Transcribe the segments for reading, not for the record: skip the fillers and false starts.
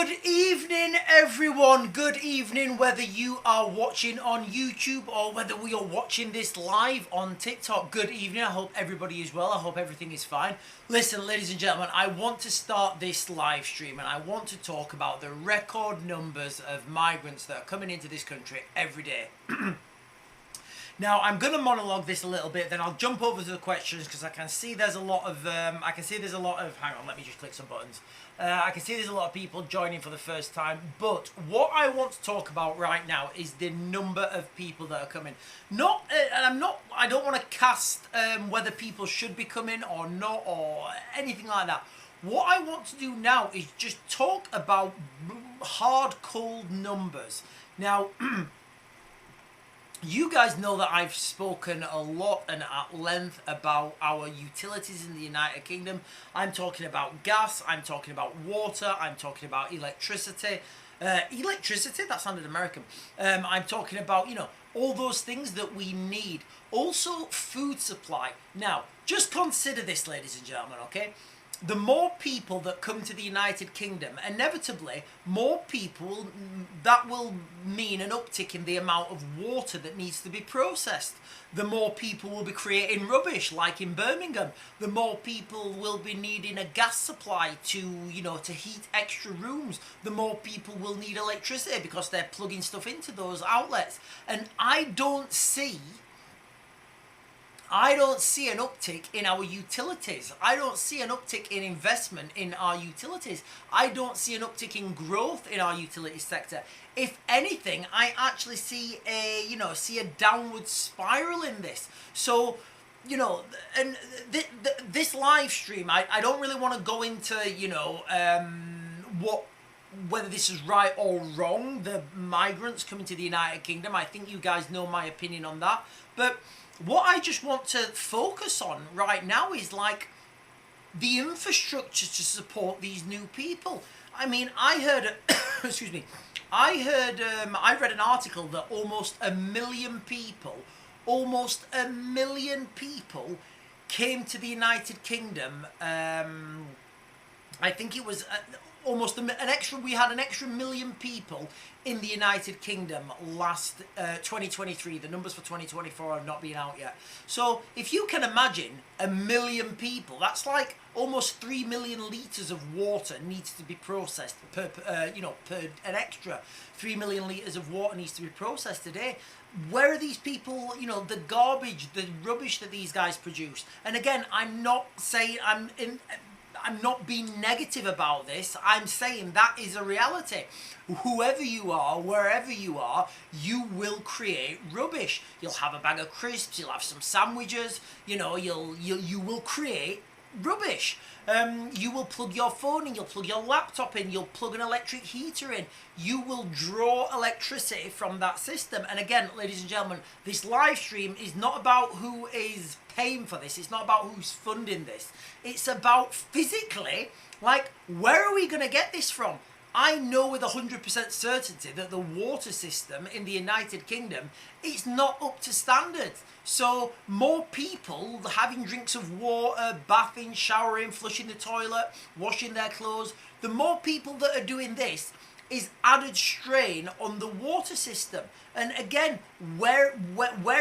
Good evening, everyone. Good evening, whether you are watching on YouTube or whether we are watching this live on TikTok. Good evening. I hope everybody is well. I hope everything is fine. Listen, ladies and gentlemen, I want to start this live stream and I want to talk about the record numbers of migrants that are coming into this country every day. Now, I'm going to monologue this a little bit, then I'll jump over to the questions because I can see there's a lot of, hang on, let me just click some buttons. I can see there's a lot of people joining for the first time, but what I want to talk about right now is the number of people that are coming. I don't want to cast whether people should be coming or not or anything like that. What I want to do now is just talk about hard, cold numbers. Now, you guys know that I've spoken a lot and at length about our utilities in the United Kingdom. I'm talking about gas, I'm talking about water, I'm talking about electricity. Electricity? That sounded American. I'm talking about, all those things that we need. Also, food supply. Now, just consider this, ladies and gentlemen, okay? The more people that come to the United Kingdom, inevitably, more people, that will mean an uptick in the amount of water that needs to be processed. The more people will be creating rubbish, like in Birmingham. The more people will be needing a gas supply to heat extra rooms. The more people will need electricity because they're plugging stuff into those outlets. And I don't see an uptick in our utilities. I don't see an uptick in investment in our utilities. I don't see an uptick in growth in our utility sector. If anything, I actually see a downward spiral in this. So, and this live stream, I don't really want to go into, whether this is right or wrong, the migrants coming to the United Kingdom. I think you guys know my opinion on that. But what I just want to focus on right now is like the infrastructure to support these new people. I mean, I heard, excuse me, I read an article that almost a million people came to the United Kingdom. I think it was we had an extra million people in the United Kingdom last 2023. The numbers for 2024 have not been out yet. So if you can imagine a million people, that's like almost 3 million litres of water needs to be processed per an extra 3 million litres of water needs to be processed today. Where are these people, the garbage, the rubbish that these guys produce? And again, I'm not saying I'm not being negative about this. I'm saying that is a reality. Whoever you are, wherever you are, you will create rubbish. You'll have a bag of crisps, you'll have some sandwiches, you will create rubbish. You will plug your phone in, you'll plug your laptop in, you'll plug an electric heater in. You will draw electricity from that system. And again, ladies and gentlemen, this live stream is not about who is paying for this. It's not about who's funding this. It's about physically, like, where are we going to get this from? I know with 100% certainty that the water system in the United Kingdom is not up to standard. So more people having drinks of water, bathing, showering, flushing the toilet, washing their clothes, the more people that are doing this is added strain on the water system. And again, where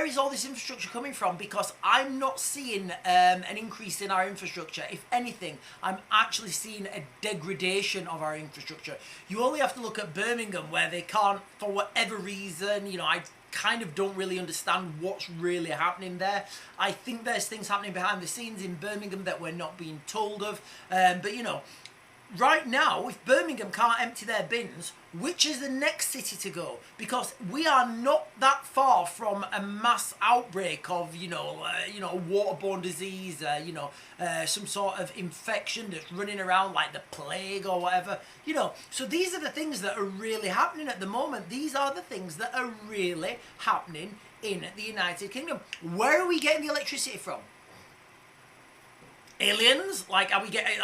is all this infrastructure coming from? Because I'm not seeing an increase in our infrastructure. If anything, I'm actually seeing a degradation of our infrastructure. You only have to look at Birmingham, where they can't, for whatever reason, I kind of don't really understand what's really happening there. I think there's things happening behind the scenes in Birmingham that we're not being told of. But right now, if Birmingham can't empty their bins, which is the next city to go? Because we are not that far from a mass outbreak of, waterborne disease, some sort of infection that's running around like the plague or whatever, So these are the things that are really happening at the moment. These are the things that are really happening in the United Kingdom. Where are we getting the electricity from? aliens? Like, are we getting?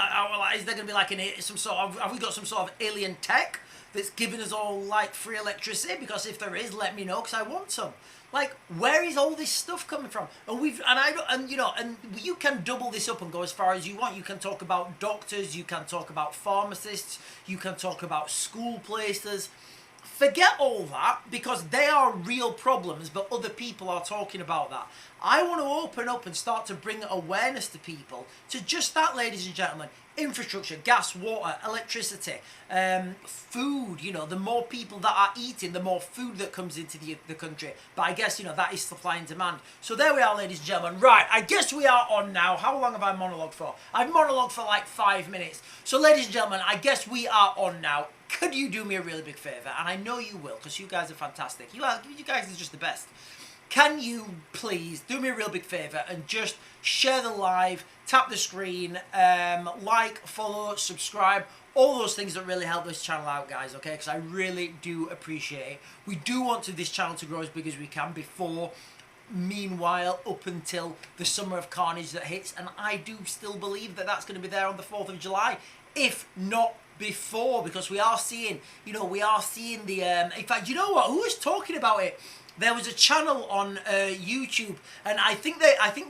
Is there going to be like some sort of? Have we got some sort of alien tech that's giving us all like free electricity? Because if there is, let me know, because I want some. Like, where is all this stuff coming from? And you can double this up and go as far as you want. You can talk about doctors, you can talk about pharmacists, you can talk about school places. Forget all that, because they are real problems, but other people are talking about that. I want to open up and start to bring awareness to people to just that, ladies and gentlemen. Infrastructure, gas, water, electricity, food. The more people that are eating, the more food that comes into the country. But I guess, that is supply and demand. So there we are, ladies and gentlemen. Right, I guess we are on now. How long have I monologued for? I've monologued for like 5 minutes. So, ladies and gentlemen, I guess we are on now. Could you do me a really big favour? And I know you will, because you guys are fantastic. You guys are just the best. Can you please do me a real big favour and just share the live, tap the screen, like, follow, subscribe, all those things that really help this channel out, guys, okay? Because I really do appreciate it. We do want this channel to grow as big as we can meanwhile, up until the Summer of Carnage that hits. And I do still believe that that's going to be there on the 4th of July, if not before, because we are seeing the, in fact, you know what? Who was talking about it? There was a channel on YouTube, and I think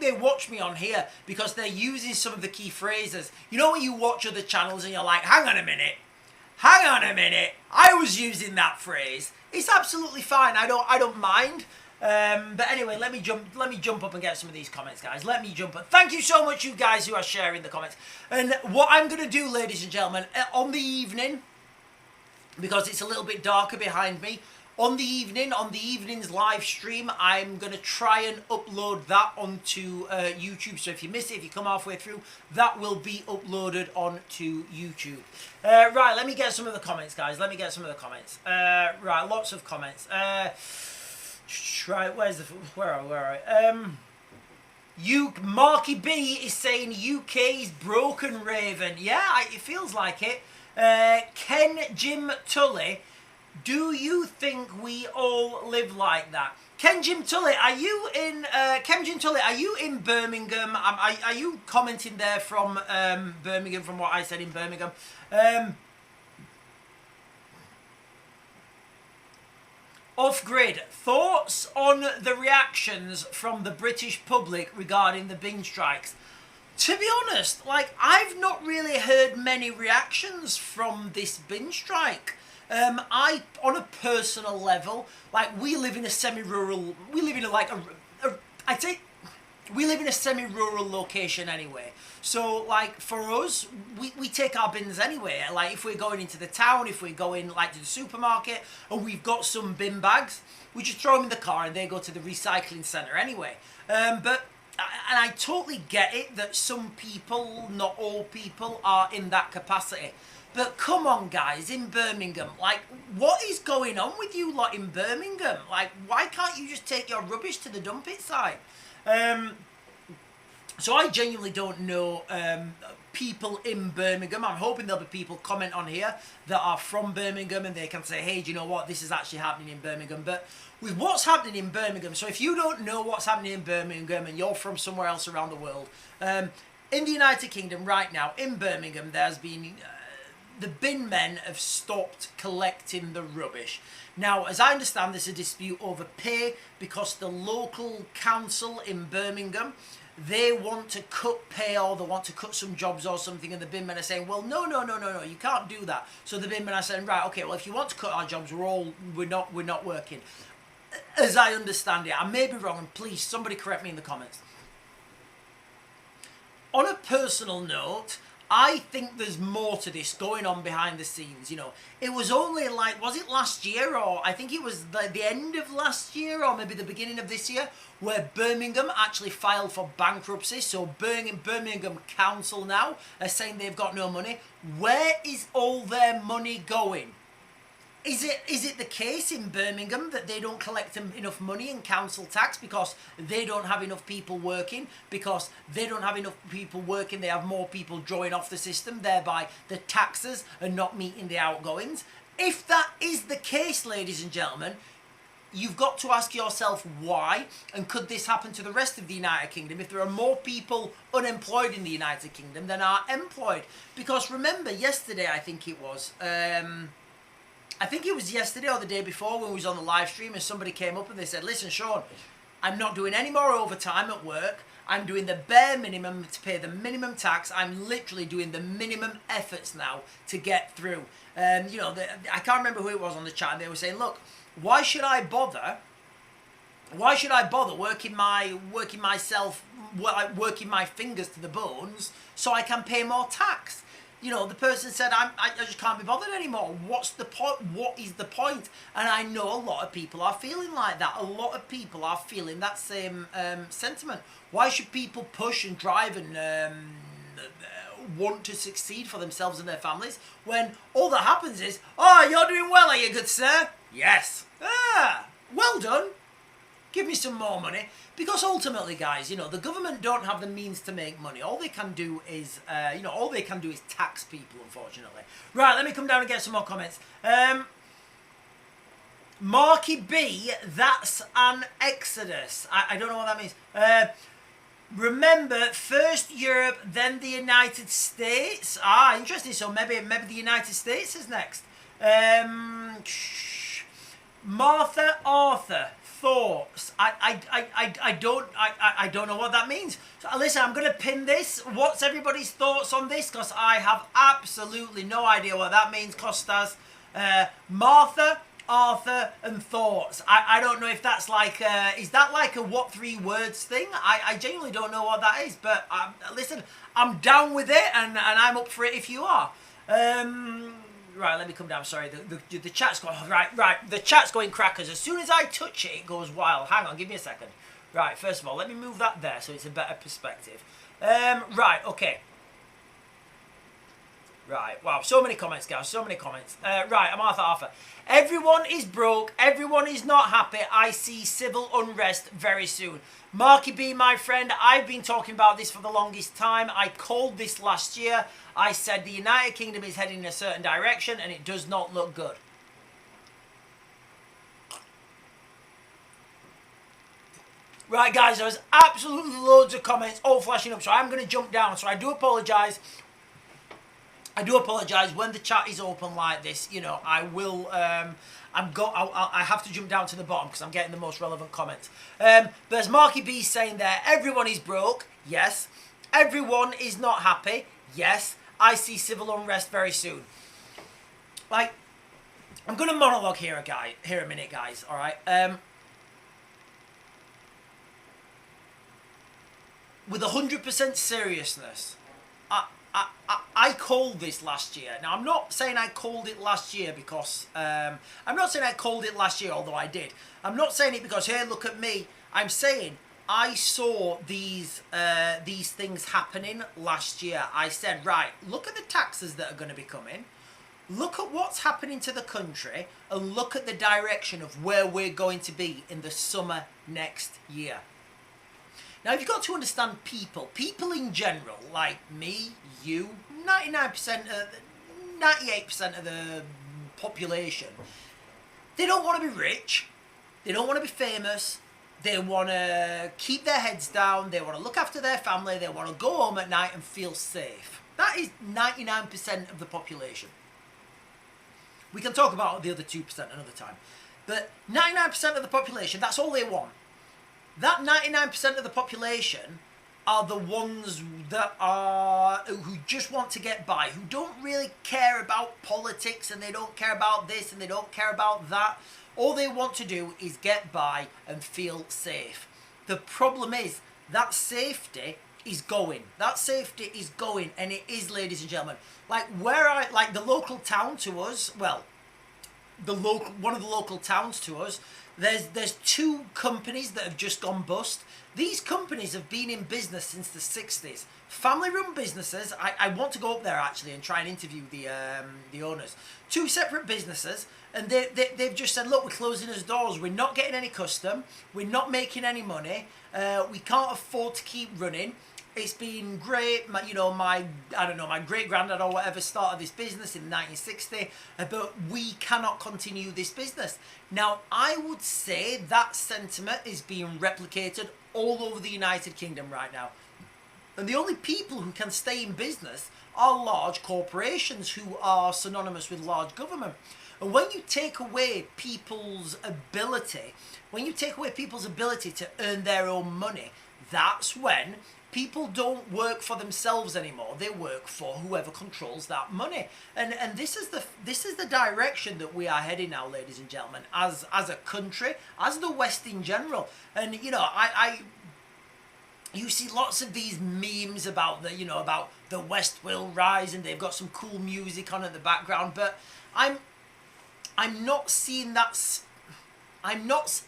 they watch me on here because they're using some of the key phrases. You know when you watch other channels and you're like, hang on a minute, I was using that phrase. It's absolutely fine. I don't mind. But anyway, let me jump up and get some of these comments, guys. Let me jump up. Thank you so much, you guys who are sharing the comments. And what I'm going to do, ladies and gentlemen, on the evening, because it's a little bit darker behind me, on the evening's live stream, I'm going to try and upload that onto YouTube. So if you miss it, if you come halfway through, that will be uploaded onto YouTube. Right, let me get some of the comments, guys. Right, lots of comments. Right, where are I? Marky B is saying UK's broken, Raven. Yeah, it feels like it. Ken Jim Tully, do you think we all live like that? Ken Jim Tully, are you in Birmingham? Are you commenting there from Birmingham, from what I said in Birmingham? Off-grid, thoughts on the reactions from the British public regarding the bin strikes? To be honest, I've not really heard many reactions from this bin strike. On a personal level, we live in a semi-rural, we live in a semi-rural location anyway. So, for us, we take our bins anyway. If we're going into the town, if we're going, to the supermarket, and we've got some bin bags, we just throw them in the car and they go to the recycling centre anyway. And I totally get it that some people, not all people, are in that capacity. But come on, guys, in Birmingham, what is going on with you lot in Birmingham? Why can't you just take your rubbish to the dump it site? So I genuinely don't know people in Birmingham. I'm hoping there'll be people comment on here that are from Birmingham and they can say, hey, do you know what? This is actually happening in Birmingham. But with what's happening in Birmingham, so if you don't know what's happening in Birmingham and you're from somewhere else around the world, in the United Kingdom right now, in Birmingham, there's been... the bin men have stopped collecting the rubbish. Now, as I understand, there's a dispute over pay because the local council in Birmingham, they want to cut pay or they want to cut some jobs or something, and the bin men are saying, well, no, you can't do that. So the bin men are saying, right, okay, well, if you want to cut our jobs, we're not working. As I understand it, I may be wrong, and please, somebody correct me in the comments. On a personal note, I think there's more to this going on behind the scenes. It was only was it last year, or I think it was the end of last year, or maybe the beginning of this year, where Birmingham actually filed for bankruptcy. So Birmingham Council now are saying they've got no money. Where is all their money going? Is it the case in Birmingham that they don't collect enough money in council tax because they don't have enough people working? Because they don't have enough people working, they have more people drawing off the system, thereby the taxes are not meeting the outgoings. If that is the case, ladies and gentlemen, you've got to ask yourself why, and could this happen to the rest of the United Kingdom if there are more people unemployed in the United Kingdom than are employed? Because remember, yesterday, I think it was yesterday or the day before when we was on the live stream, and somebody came up and they said, listen, Sean, I'm not doing any more overtime at work. I'm doing the bare minimum to pay the minimum tax. I'm literally doing the minimum efforts now to get through. I can't remember who it was on the chat, and they were saying, look, why should I bother working my fingers to the bones so I can pay more tax? The person said, I just can't be bothered anymore. What's the point? What is the point? And I know a lot of people are feeling like that. A lot of people are feeling that same sentiment. Why should people push and drive and want to succeed for themselves and their families when all that happens is, oh, you're doing well, are you, good sir? Yes. Ah, well done. Give me some more money. Because ultimately, guys, the government don't have the means to make money. All they can do is, tax people, unfortunately. Right, let me come down and get some more comments. Marky B, that's an exodus. I don't know what that means. Remember, first Europe, then the United States. Ah, interesting. So maybe the United States is next. Martha Arthur, thoughts. I don't know what that means. So listen, I'm going to pin this. What's everybody's thoughts on this? Because I have absolutely no idea what that means, Costas. Martha, Arthur, and thoughts. I don't know if that's like, is that like a what 3 words thing? I genuinely don't know what that is. But listen, I'm down with it, and I'm up for it if you are. Right, let me come down. Sorry, the chat's going. Right. The chat's going crackers. As soon as I touch it, it goes wild. Hang on, give me a second. Right, first of all, let me move that there so it's a better perspective. Right, okay. Right, wow, so many comments, guys. So many comments. Right, I'm Arthur. Everyone is broke. Everyone is not happy. I see civil unrest very soon. Marky B, my friend, I've been talking about this for the longest time. I called this last year. I said the United Kingdom is heading in a certain direction and it does not look good. Right, guys, there's absolutely loads of comments all flashing up, so I'm going to jump down. So I do apologise. When the chat is open like this. I will. I have to jump down to the bottom because I'm getting the most relevant comments. There's Marky B saying there, everyone is broke. Yes. Everyone is not happy. Yes. I see civil unrest very soon. Like, I'm going to monologue here a minute, guys. All right. With 100% seriousness, I called this last year. Now, I'm not saying I called it last year because... although I did. I'm not saying it because, hey, look at me. I'm saying I saw these things happening last year. I said, right, look at the taxes that are going to be coming. Look at what's happening to the country. And look at the direction of where we're going to be in the summer next year. Now, you've got to understand people in general, like me, you, 98% of the population, they don't want to be rich, they don't want to be famous, they want to keep their heads down, they want to look after their family, they want to go home at night and feel safe. That is 99% of the population. We can talk about the other 2% another time. But 99% of the population, that's all they want. That 99% of the population are the ones that who just want to get by, who don't really care about politics, and they don't care about this and they don't care about that. All they want to do is get by and feel safe. The problem is that safety is going. That safety is going, and it is, ladies and gentlemen. Like the local town to us, well, one of the local towns to us, there's 2 companies that have just gone bust. These companies have been in business since the 60s. Family-run businesses. I want to go up there actually and try and interview the owners. 2 separate businesses, and they've just said, look, we're closing our doors. We're not getting any custom. We're not making any money. We can't afford to keep running. it's been great. My I don't know, my great granddad or whatever started this business in 1960, but we cannot continue this business. Now, I would say that sentiment is being replicated all over the United Kingdom right now. And the only people who can stay in business are large corporations who are synonymous with large government. And when you take away people's ability, to earn their own money, that's when people don't work for themselves anymore. They work for whoever controls that money. And this is the direction that we are heading now, ladies and gentlemen, as a country, as the West in general. And you see lots of these memes about the West will rise, and they've got some cool music on in the background, but I'm not seeing that. I'm not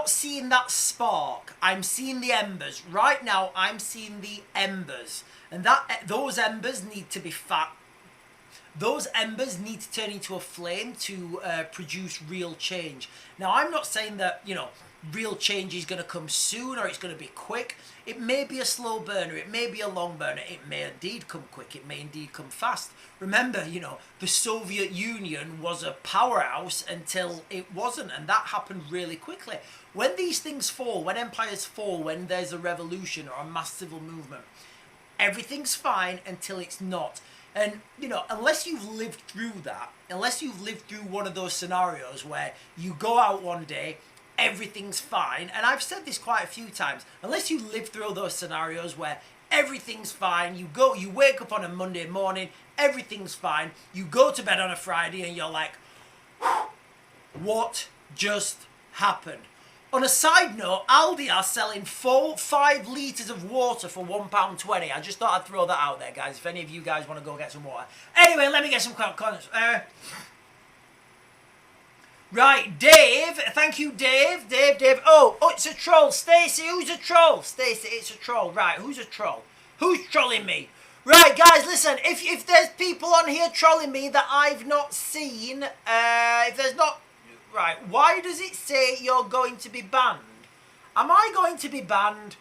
seeing that spark. I'm seeing the embers. Right now, I'm seeing the embers. And those embers need to be fat. Those embers need to turn into a flame to produce real change. Now, I'm not saying that, real change is going to come soon or it's going to be quick. It may be a slow burner. It may be a long burner. It may indeed come quick. It may indeed come fast. Remember, the Soviet Union was a powerhouse until it wasn't, and that happened really quickly. When these things fall, when empires fall, when there's a revolution or a mass civil movement, everything's fine until it's not. And, unless you've lived through that, unless you've lived through one of those scenarios where you go out one day, everything's fine, and I've said this quite a few times, unless you live through those scenarios where everything's fine, you wake up on a Monday morning, everything's fine, you go to bed on a Friday and you're like, what just happened? On a side note, Aldi are selling 5 litres of water for £1.20. I just thought I'd throw that out there, guys, if any of you guys want to go get some water. Anyway, let me get some comments. Right, Dave. Thank you, Dave. Dave. Oh, it's a troll. Stacey, who's a troll? Stacey, it's a troll. Right, who's a troll? Who's trolling me? Right, guys, listen. If there's people on here trolling me that I've not seen, if there's not... Right, why does it say you're going to be banned? Am I going to be banned?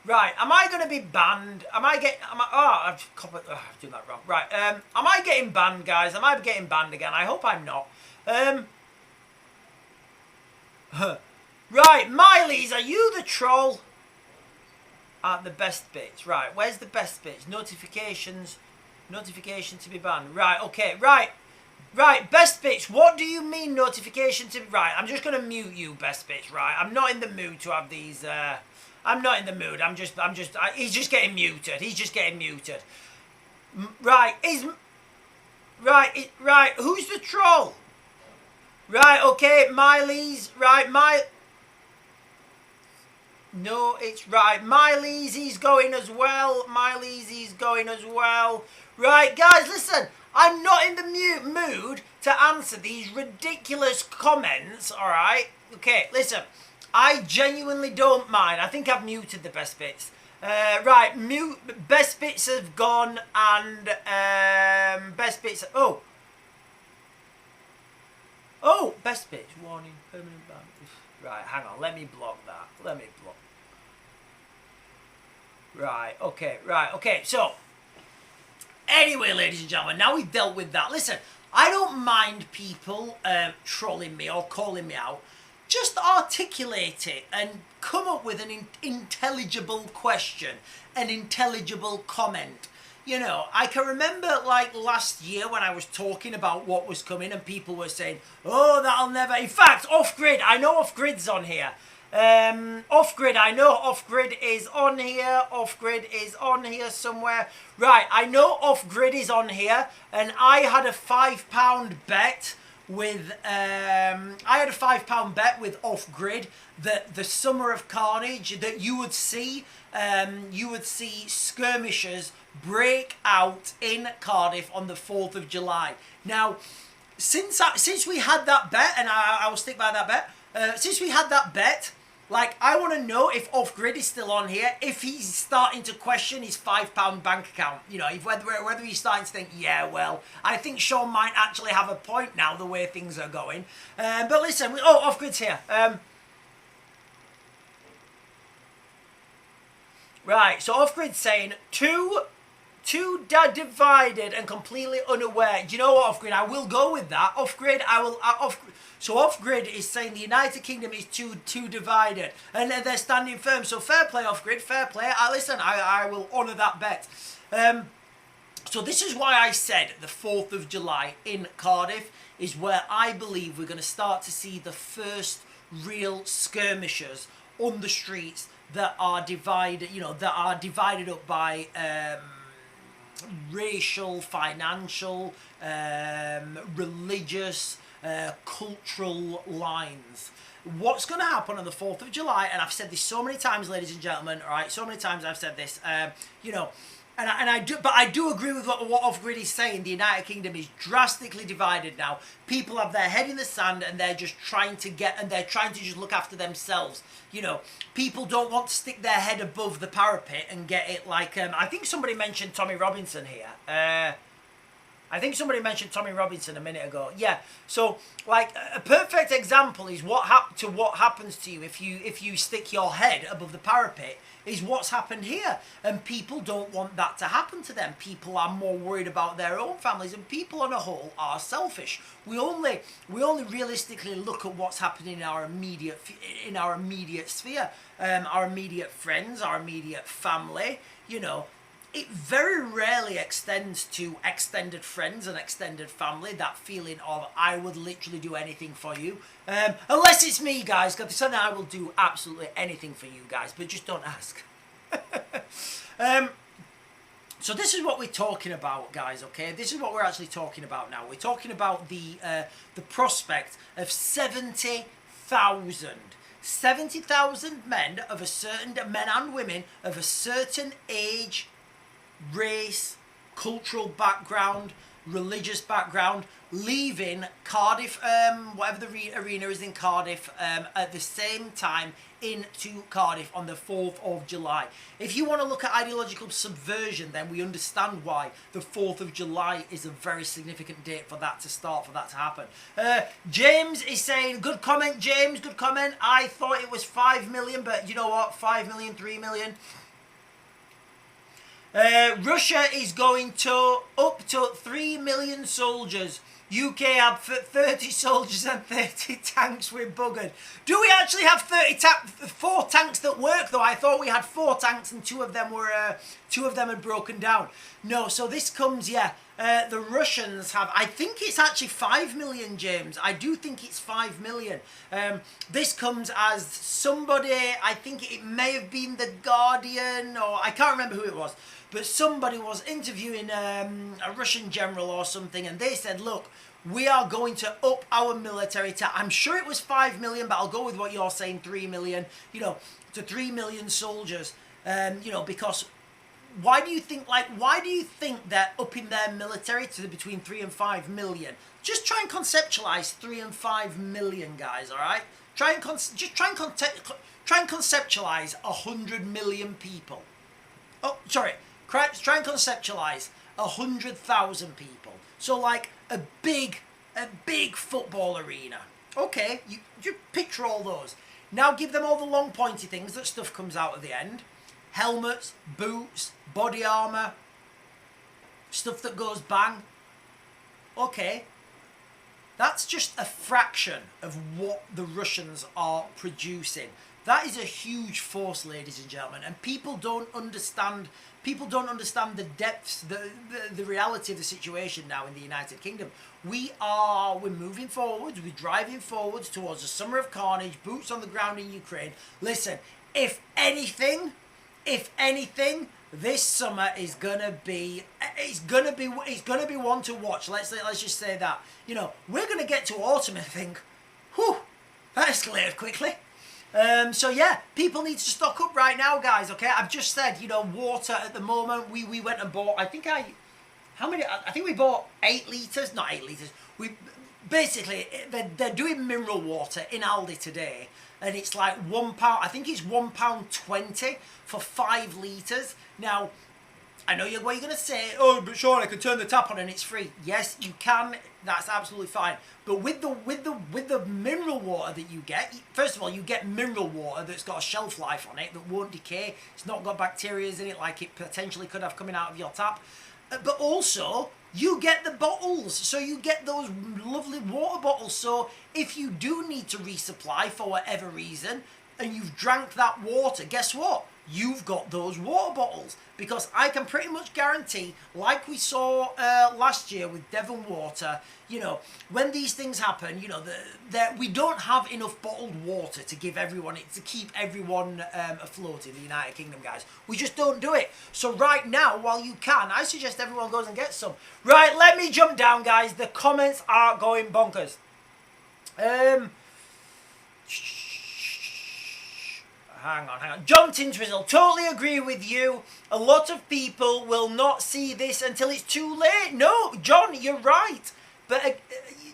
Right, am I going to be banned? I've done that wrong. Right, am I getting banned, guys? Am I getting banned again? I hope I'm not. Right, Miley's, are you the troll? The best bits. Right, where's the best bits? Notifications. Notification to be banned. Right, okay, right. Right, best bits. What do you mean notification to... Right, I'm just going to mute you, best bits, right? I'm not in the mood to have these... I'm not in the mood. He's just getting muted. He's just getting muted. Right, Right, who's the troll? Right, okay, Miley's... Right, No, it's right. Miley's, he's going as well. Right, guys, listen. I'm not in the mood to answer these ridiculous comments, all right? Okay, listen. I genuinely don't mind. I think I've muted the best bits. Right, best bits have gone, and best bits... Oh, best bits. Warning, permanent ban. Right, hang on. Let me block that. Right, okay. So, anyway, ladies and gentlemen, now we've dealt with that. Listen, I don't mind people trolling me or calling me out. Just articulate it and come up with an intelligible question, an intelligible comment. I can remember like last year when I was talking about what was coming and people were saying, oh, that'll never... In fact, Off-Grid, I know Off-Grid's on here. Off-Grid, I know Off-Grid is on here. Off-Grid is on here somewhere. Right, I know Off-Grid is on here, and I had a £5 bet with Off-Grid that the Summer of Carnage, that you would see skirmishes break out in Cardiff on the 4th of July. Now, since we had that bet, and I will stick by that bet, since we had that bet, like, I want to know if Off-Grid is still on here, if he's starting to question his £5 bank account. Whether he's starting to think, yeah, well, I think Sean might actually have a point now, the way things are going. But listen, Off-Grid's here. Right, so Off-Grid saying, too divided and completely unaware. Do you know what, Off-Grid? I will go with that. Off-Grid, So Off-Grid is saying the United Kingdom is too divided. And they're standing firm. So fair play, Off-Grid, fair play. I will honour that bet. So this is why I said the 4th of July in Cardiff is where I believe we're going to start to see the first real skirmishers on the streets that are divided, up by racial, financial, religious, cultural lines. What's going to happen on the 4th of July, and I've said this so many times, ladies and gentlemen, all right, so many times I've said this, and I do agree with what Off-Grid is saying. The United Kingdom is drastically divided now. People have their head in the sand and they're just trying to just look after themselves. People don't want to stick their head above the parapet and get it like, I think somebody mentioned Tommy Robinson here. I think somebody mentioned Tommy Robinson a minute ago. Yeah, so like a perfect example is what happens to you if you stick your head above the parapet is what's happened here. And people don't want that to happen to them. People are more worried about their own families, and people on a whole are selfish. We only realistically look at what's happening in our immediate sphere, our immediate friends, our immediate family, It very rarely extends to extended friends and extended family, that feeling of, I would literally do anything for you. Unless it's me, guys, because I will do absolutely anything for you guys, but just don't ask. So this is what we're talking about, guys, okay? This is what we're actually talking about now. We're talking about the prospect of 70,000 men and women of a certain age, race, cultural background, religious background, leaving Cardiff, whatever the arena is in Cardiff, at the same time into Cardiff on the 4th of July. If you want to look at ideological subversion, then we understand why the 4th of July is a very significant date for that to start, for that to happen. James is saying, good comment, James, good comment. I thought it was 5 million, but you know what, 5 million, 3 million. Russia is going to up to 3 million soldiers. UK have 30 soldiers and 30 tanks. We're buggered. Do we actually have 4 tanks that work though? I thought we had 4 tanks and 2 of them had broken down. No, so this comes, the Russians have, I think it's actually 5 million, James. I do think it's 5 million. This comes as somebody, I think it may have been The Guardian, or I can't remember who it was, but somebody was interviewing a Russian general or something, and they said, look, we are going to up our military to, I'm sure it was 5 million, but I'll go with what you're saying, 3 million, to 3 million soldiers, because why do you think they're upping their military to between 3 and 5 million? Just try and conceptualize 3 and 5 million, guys, all right? Try and conceptualize 100 million people. Oh, sorry. Try and conceptualize 100,000 people. So like a big football arena. Okay, you picture all those. Now give them all the long pointy things that stuff comes out at the end. Helmets, boots, body armour, stuff that goes bang. Okay, that's just a fraction of what the Russians are producing. That is a huge force, ladies and gentlemen, and people don't understand the depths, the reality of the situation now in the United Kingdom. We're moving forwards, we're driving forwards towards a summer of carnage, boots on the ground in Ukraine. Listen, if anything, this summer is gonna be one to watch. Let's just say that. We're gonna get to autumn and think, whew, that escalated quickly. So yeah, people need to stock up right now, guys. Okay, I've just said, water at the moment. We went and bought. I think we bought 8 litres. Not 8 litres. They're doing mineral water in Aldi today, and it's like £1. I think it's £1.20 for 5 litres. Now, I know what you're going to say, oh, but Sean, I can turn the tap on and it's free. Yes, you can. That's absolutely fine. But with the mineral water that you get, first of all, you get mineral water that's got a shelf life on it that won't decay. It's not got bacteria in it like it potentially could have coming out of your tap. But also, you get the bottles. So you get those lovely water bottles. So if you do need to resupply for whatever reason, and you've drank that water, guess what? You've got those water bottles. Because I can pretty much guarantee, like we saw last year with Devon Water, you know, when these things happen, you know, we don't have enough bottled water to give everyone, to keep everyone afloat in the United Kingdom, guys. We just don't do it. So right now, while you can, I suggest everyone goes and gets some. Right, let me jump down, guys. The comments are going bonkers. Hang on. John Tintwizzle, totally agree with you. A lot of people will not see this until it's too late. No, John, you're right. But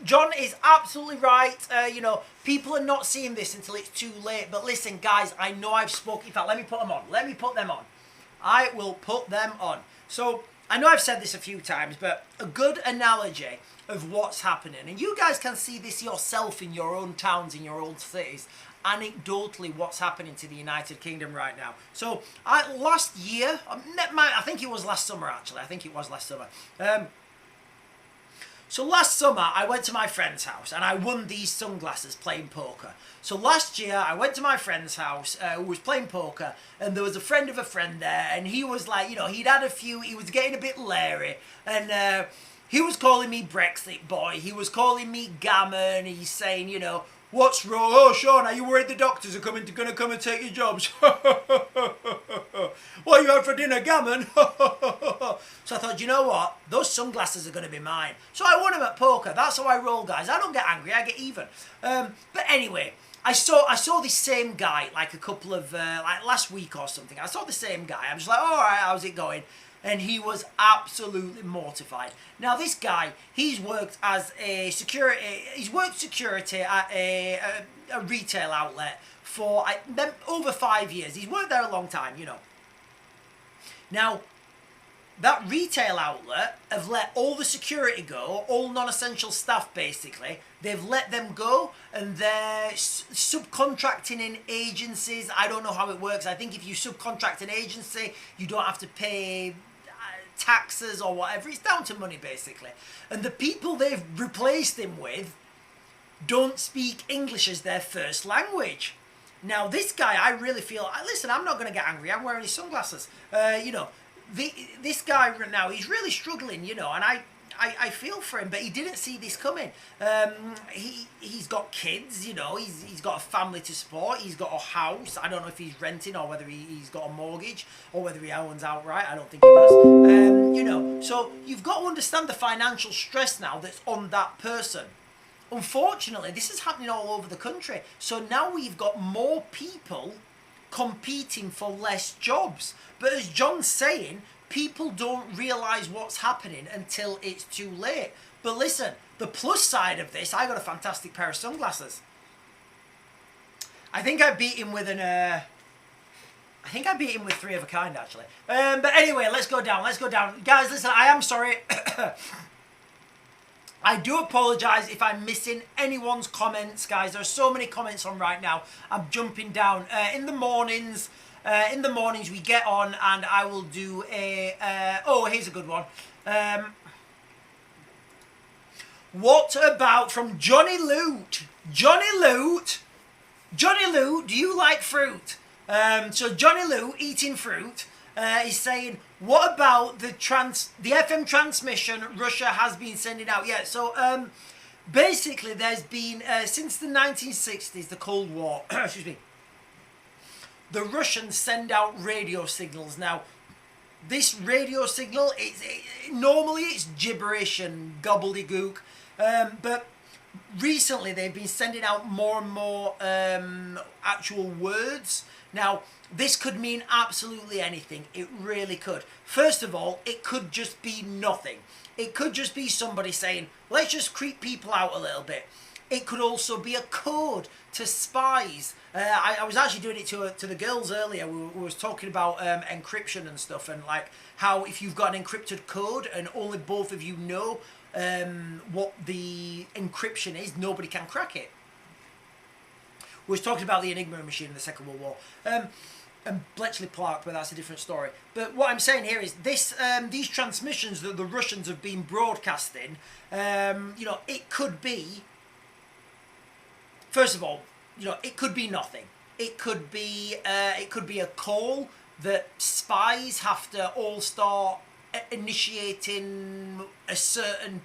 John is absolutely right. You know, people are not seeing this until it's too late. But listen, guys, I know I've spoken. In fact, let me put them on. Let me put them on. I will put them on. So, I know I've said this a few times, but a good analogy of what's happening. And you guys can see this yourself in your own towns, in your own cities. Anecdotally, what's happening to the United Kingdom right now. So, last year, I think it was last summer actually, I think it was last summer. So last summer, I went to my friend's house and I won these sunglasses playing poker. So last year, I went to my friend's house who was playing poker, and there was a friend of a friend there, and he was like, you know, he'd had a few, he was getting a bit leery, and he was calling me Brexit boy, he was calling me gammon, he's saying, you know, what's wrong? Oh, Sean, are you worried the doctors are going to come and take your jobs? What you had for dinner, gammon? So I thought, you know what? Those sunglasses are going to be mine. So I won them at poker. That's how I roll, guys. I don't get angry. I get even. But anyway, I saw this same guy like a couple of, like last week or something. I saw the same guy. I'm just like, all right, how's it going? And he was absolutely mortified. Now this guy, he's worked as a security, he's worked security at a retail outlet for over 5 years. He's worked there a long time, you know. Now, that retail outlet have let all the security go, all non-essential staff basically. They've let them go, and they're subcontracting in agencies. I don't know how it works. I think if you subcontract an agency, you don't have to pay taxes or whatever. It's down to money basically. And the people they've replaced him with don't speak English as their first language. Now this guy, I really feel, listen, I'm not going to get angry. I'm wearing his sunglasses. You know, this guy right now, he's really struggling, you know, and I feel for him, but he didn't see this coming. He's got kids, you know, he's got a family to support, he's got a house. I don't know if he's renting or whether he's got a mortgage or whether he owns outright. I don't think he does. You know, so you've got to understand the financial stress now that's on that person. Unfortunately, this is happening all over the country. So now we've got more people competing for less jobs. But as John's saying, people don't realise what's happening until it's too late. But listen, the plus side of this, I got a fantastic pair of sunglasses. I think I beat him with three of a kind, actually. But anyway, let's go down. Guys, listen, I am sorry. I do apologise if I'm missing anyone's comments, guys. There are so many comments on right now. I'm jumping down. In the mornings we get on and I will do a... oh, here's a good one. What about from Johnny Loot? Johnny Loot, do you like fruit? So Johnny Loot, eating fruit, is saying, what about the FM transmission Russia has been sending out? Yeah, so basically there's been, since the 1960s, the Cold War, excuse me, the Russians send out radio signals. Now, this radio signal, normally it's gibberish and gobbledygook, but recently they've been sending out more and more actual words. Now, this could mean absolutely anything. It really could. First of all, it could just be nothing. It could just be somebody saying, let's just creep people out a little bit. It could also be a code to spies. I was actually doing it to the girls earlier. We was talking about encryption and stuff, and like how if you've got an encrypted code and only both of you know what the encryption is, nobody can crack it. We was talking about the Enigma machine in the Second World War. And Bletchley Park, but that's a different story. But what I'm saying here is this: these transmissions that the Russians have been broadcasting, you know, it could be. First of all, you know, it could be nothing. It could be a call that spies have to all start initiating a certain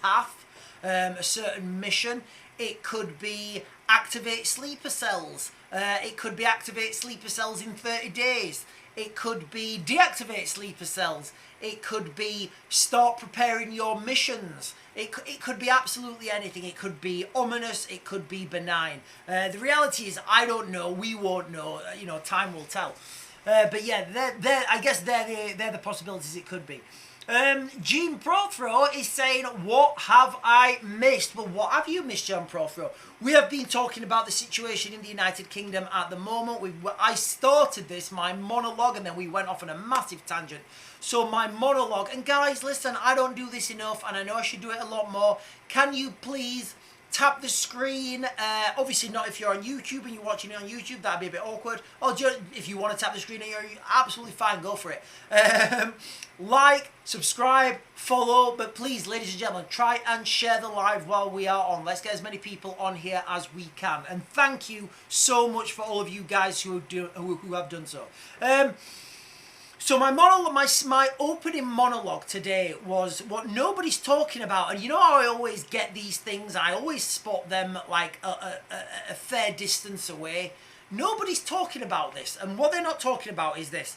path, a certain mission. It could be activate sleeper cells. It could be activate sleeper cells in 30 days. It could be deactivate sleeper cells. It could be start preparing your missions. It could be absolutely anything. It could be ominous. It could be benign. The reality is, I don't know. We won't know. You know, time will tell. But yeah, I guess they're the possibilities it could be. Gene Prothro is saying, what have I missed? Well, what have you missed, Gene Prothro? We have been talking about the situation in the United Kingdom at the moment. I started this, my monologue, and then we went off on a massive tangent. So my monologue, and guys, listen, I don't do this enough, and I know I should do it a lot more. Can you please tap the screen? Obviously not if you're on YouTube and you're watching it on YouTube, that'd be a bit awkward. Or just, if you want to tap the screen and you're absolutely fine, go for it. Like, subscribe, follow, but please, ladies and gentlemen, try and share the live while we are on. Let's get as many people on here as we can. And thank you so much for all of you guys who have done so. So my monologue, my opening monologue today was what nobody's talking about. And you know how I always get these things, I always spot them like a fair distance away. Nobody's talking about this. And what they're not talking about is this.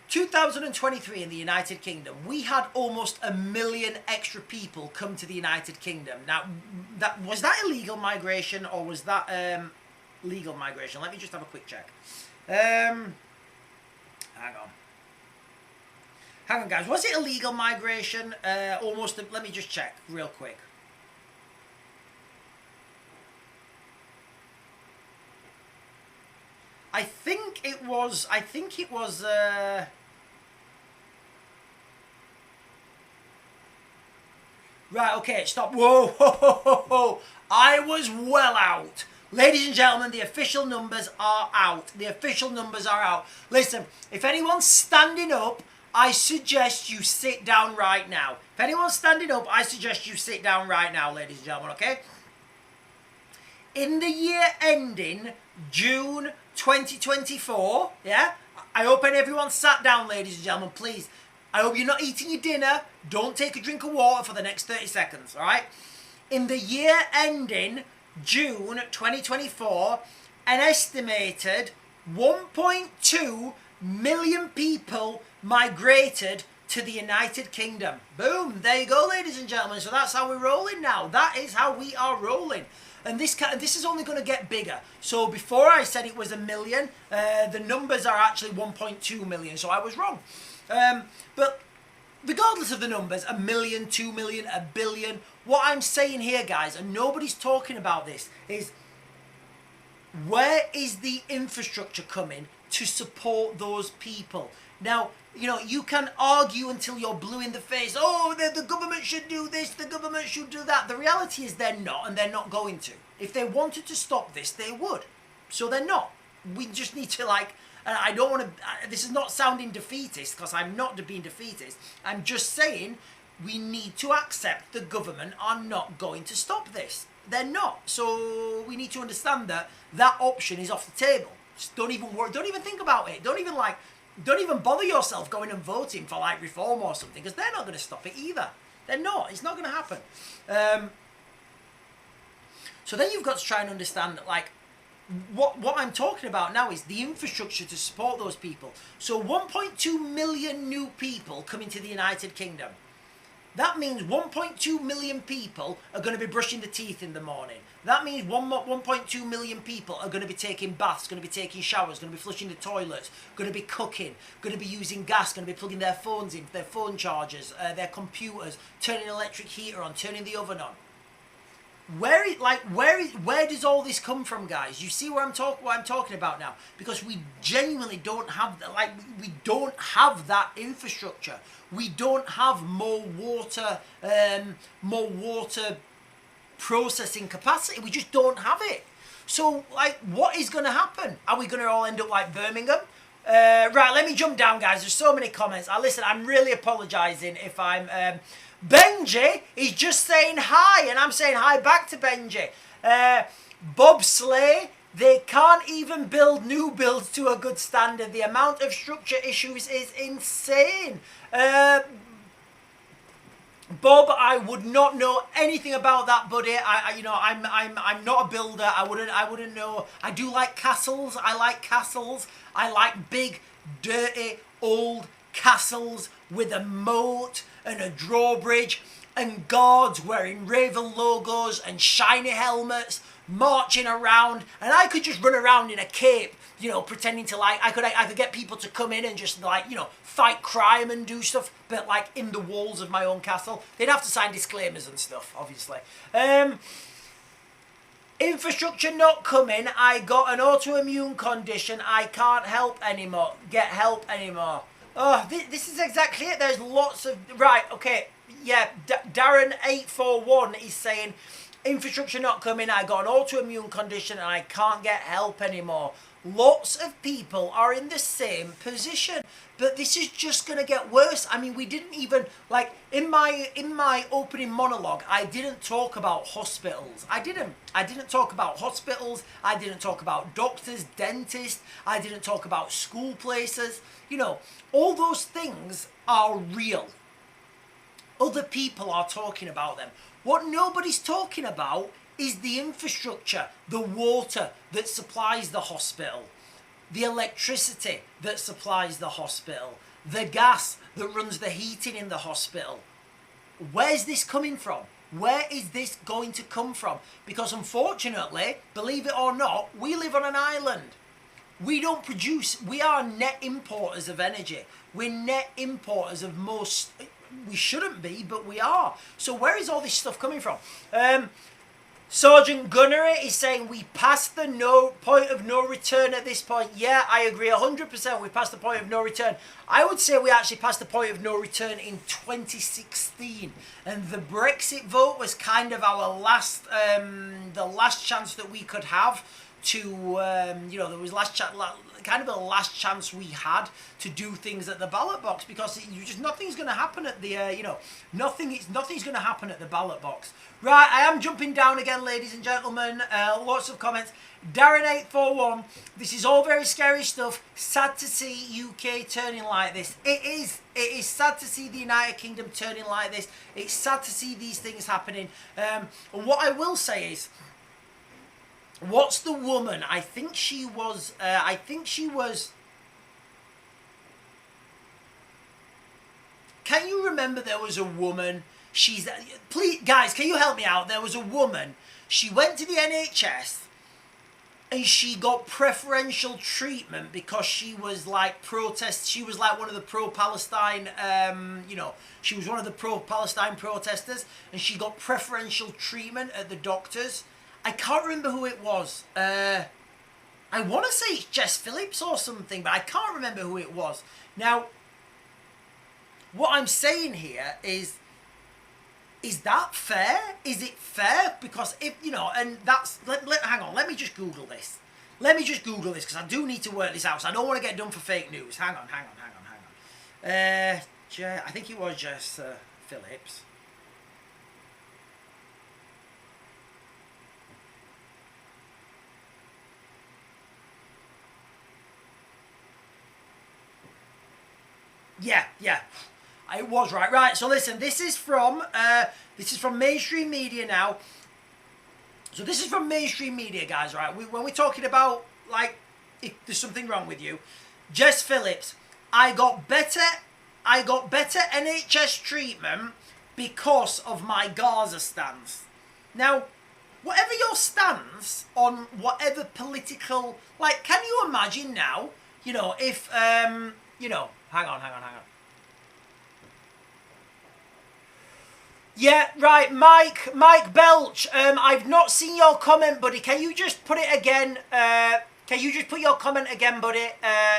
2023 in the United Kingdom, we had almost 1 million extra people come to the United Kingdom. Now, was that illegal migration or was that legal migration? Let me just have a quick check. Hang on, guys. Was it illegal migration? Let me just check real quick. I think it was. Right, okay, stop. Whoa, ho, ho, ho, ho. I was well out. Ladies and gentlemen, the official numbers are out. The official numbers are out. Listen, if anyone's standing up, I suggest you sit down right now. If anyone's standing up, I suggest you sit down right now, ladies and gentlemen, okay? In the year ending June 2024, yeah? I hope everyone sat down, ladies and gentlemen, please. I hope you're not eating your dinner. Don't take a drink of water for the next 30 seconds, all right? In the year ending June 2024, an estimated 1.2 million people migrated to the United Kingdom. Boom, there you go, ladies and gentlemen. So that's how we're rolling now. That is how we are rolling. And this is only going to get bigger. So before I said it was 1 million, the numbers are actually 1.2 million. So I was wrong. But regardless of the numbers, 1 million, 2 million, 1 billion, what I'm saying here, guys, and nobody's talking about this, is where is the infrastructure coming to support those people? Now, you know, you can argue until you're blue in the face. Oh, the government should do this, the government should do that. The reality is they're not, and they're not going to. If they wanted to stop this, they would. So they're not. We just need to, like, I don't want to, this is not sounding defeatist, because I'm not being defeatist. I'm just saying we need to accept the government are not going to stop this. They're not. So we need to understand that that option is off the table. Just don't even worry. Don't even think about it. Don't even bother yourself going and voting for like reform or something, because they're not going to stop it either. They're not. It's not going to happen. So then you've got to try and understand that, like, what I'm talking about now is the infrastructure to support those people. So 1.2 million new people coming to the United Kingdom. That means 1.2 million people are going to be brushing the teeth in the morning. That means 1.2 million people are going to be taking baths, going to be taking showers, going to be flushing the toilets, going to be cooking, going to be using gas, going to be plugging their phones in, their phone chargers, their computers, turning an electric heater on, turning the oven on. where does all this come from, guys? You see what I'm talking about now? Because we genuinely don't have we don't have that infrastructure. We don't have more water processing capacity. We just don't have it. So like, what is going to happen? Are we going to all end up like Birmingham? Right, let me jump down, guys. There's so many comments. Listen, I'm really apologising if I'm... Benji is just saying hi, and I'm saying hi back to Benji. Bob Slay, they can't even build new builds to a good standard. The amount of structure issues is insane. Bob, I would not know anything about that, buddy. I'm not a builder. I wouldn't know. I do like castles. I like castles. I like big, dirty, old castles with a moat and a drawbridge and guards wearing Raven logos and shiny helmets marching around, and I could just run around in a cape, you know, pretending to like I could get people to come in and just like, you know, fight crime and do stuff, but like in the walls of my own castle. They'd have to sign disclaimers and stuff, obviously. Infrastructure not coming. I got an autoimmune condition. I can't get help anymore. Oh, this is exactly it. There's lots of... Right, okay. Yeah, Darren841 is saying, infrastructure not coming. I got an autoimmune condition and I can't get help anymore. Lots of people are in the same position. But this is just going to get worse. I mean, we didn't even... Like, in my opening monologue, I didn't talk about hospitals. I didn't talk about hospitals. I didn't talk about doctors, dentists. I didn't talk about school places. You know, all those things are real. Other people are talking about them. What nobody's talking about is the infrastructure, the water that supplies the hospital, the electricity that supplies the hospital, the gas that runs the heating in the hospital. Where's this coming from? Where is this going to come from? Because unfortunately, believe it or not, we live on an island. We don't produce, we are net importers of energy. We're net importers of most, we shouldn't be, but we are. So where is all this stuff coming from? Sergeant Gunnery is saying we passed the point of no return at this point. Yeah, I agree 100%. We passed the point of no return. I would say we actually passed the point of no return in 2016, and the Brexit vote was kind of our last, the last chance that we could have to, you know, there was kind of the last chance we had to do things at the ballot box, because nothing's going to happen at the, you know, nothing's going to happen at the ballot box. Right, I am jumping down again, ladies and gentlemen. Lots of comments. Darren841, this is all very scary stuff. Sad to see UK turning like this. It is sad to see the United Kingdom turning like this. It's sad to see these things happening. And what I will say is, what's the woman? I think she was... Can you remember there was a woman... Please, guys, can you help me out? There was a woman. She went to the NHS and she got preferential treatment because she was like She was like one of the pro-Palestine, you know, she was one of the pro-Palestine protesters, and she got preferential treatment at the doctors. I can't remember who it was. I want to say it's Jess Phillips or something, but I can't remember who it was. Now, what I'm saying here is that fair? Is it fair? Because if, you know, and that's... hang on, let me just Google this. Let me just Google this, because I do need to work this out, so I don't want to get done for fake news. Hang on. I think it was Jess Phillips. Yeah. It was right. Right, so listen, this is from mainstream media now. So this is from mainstream media, guys, right? When we're talking about, like, if there's something wrong with you. Jess Phillips, I got better NHS treatment because of my Gaza stance. Now, whatever your stance on whatever political... Like, can you imagine now, you know, if, you know... Hang on. Yeah, right, Mike Belch. I've not seen your comment, buddy. Can you just put it again? Can you just put your comment again, buddy,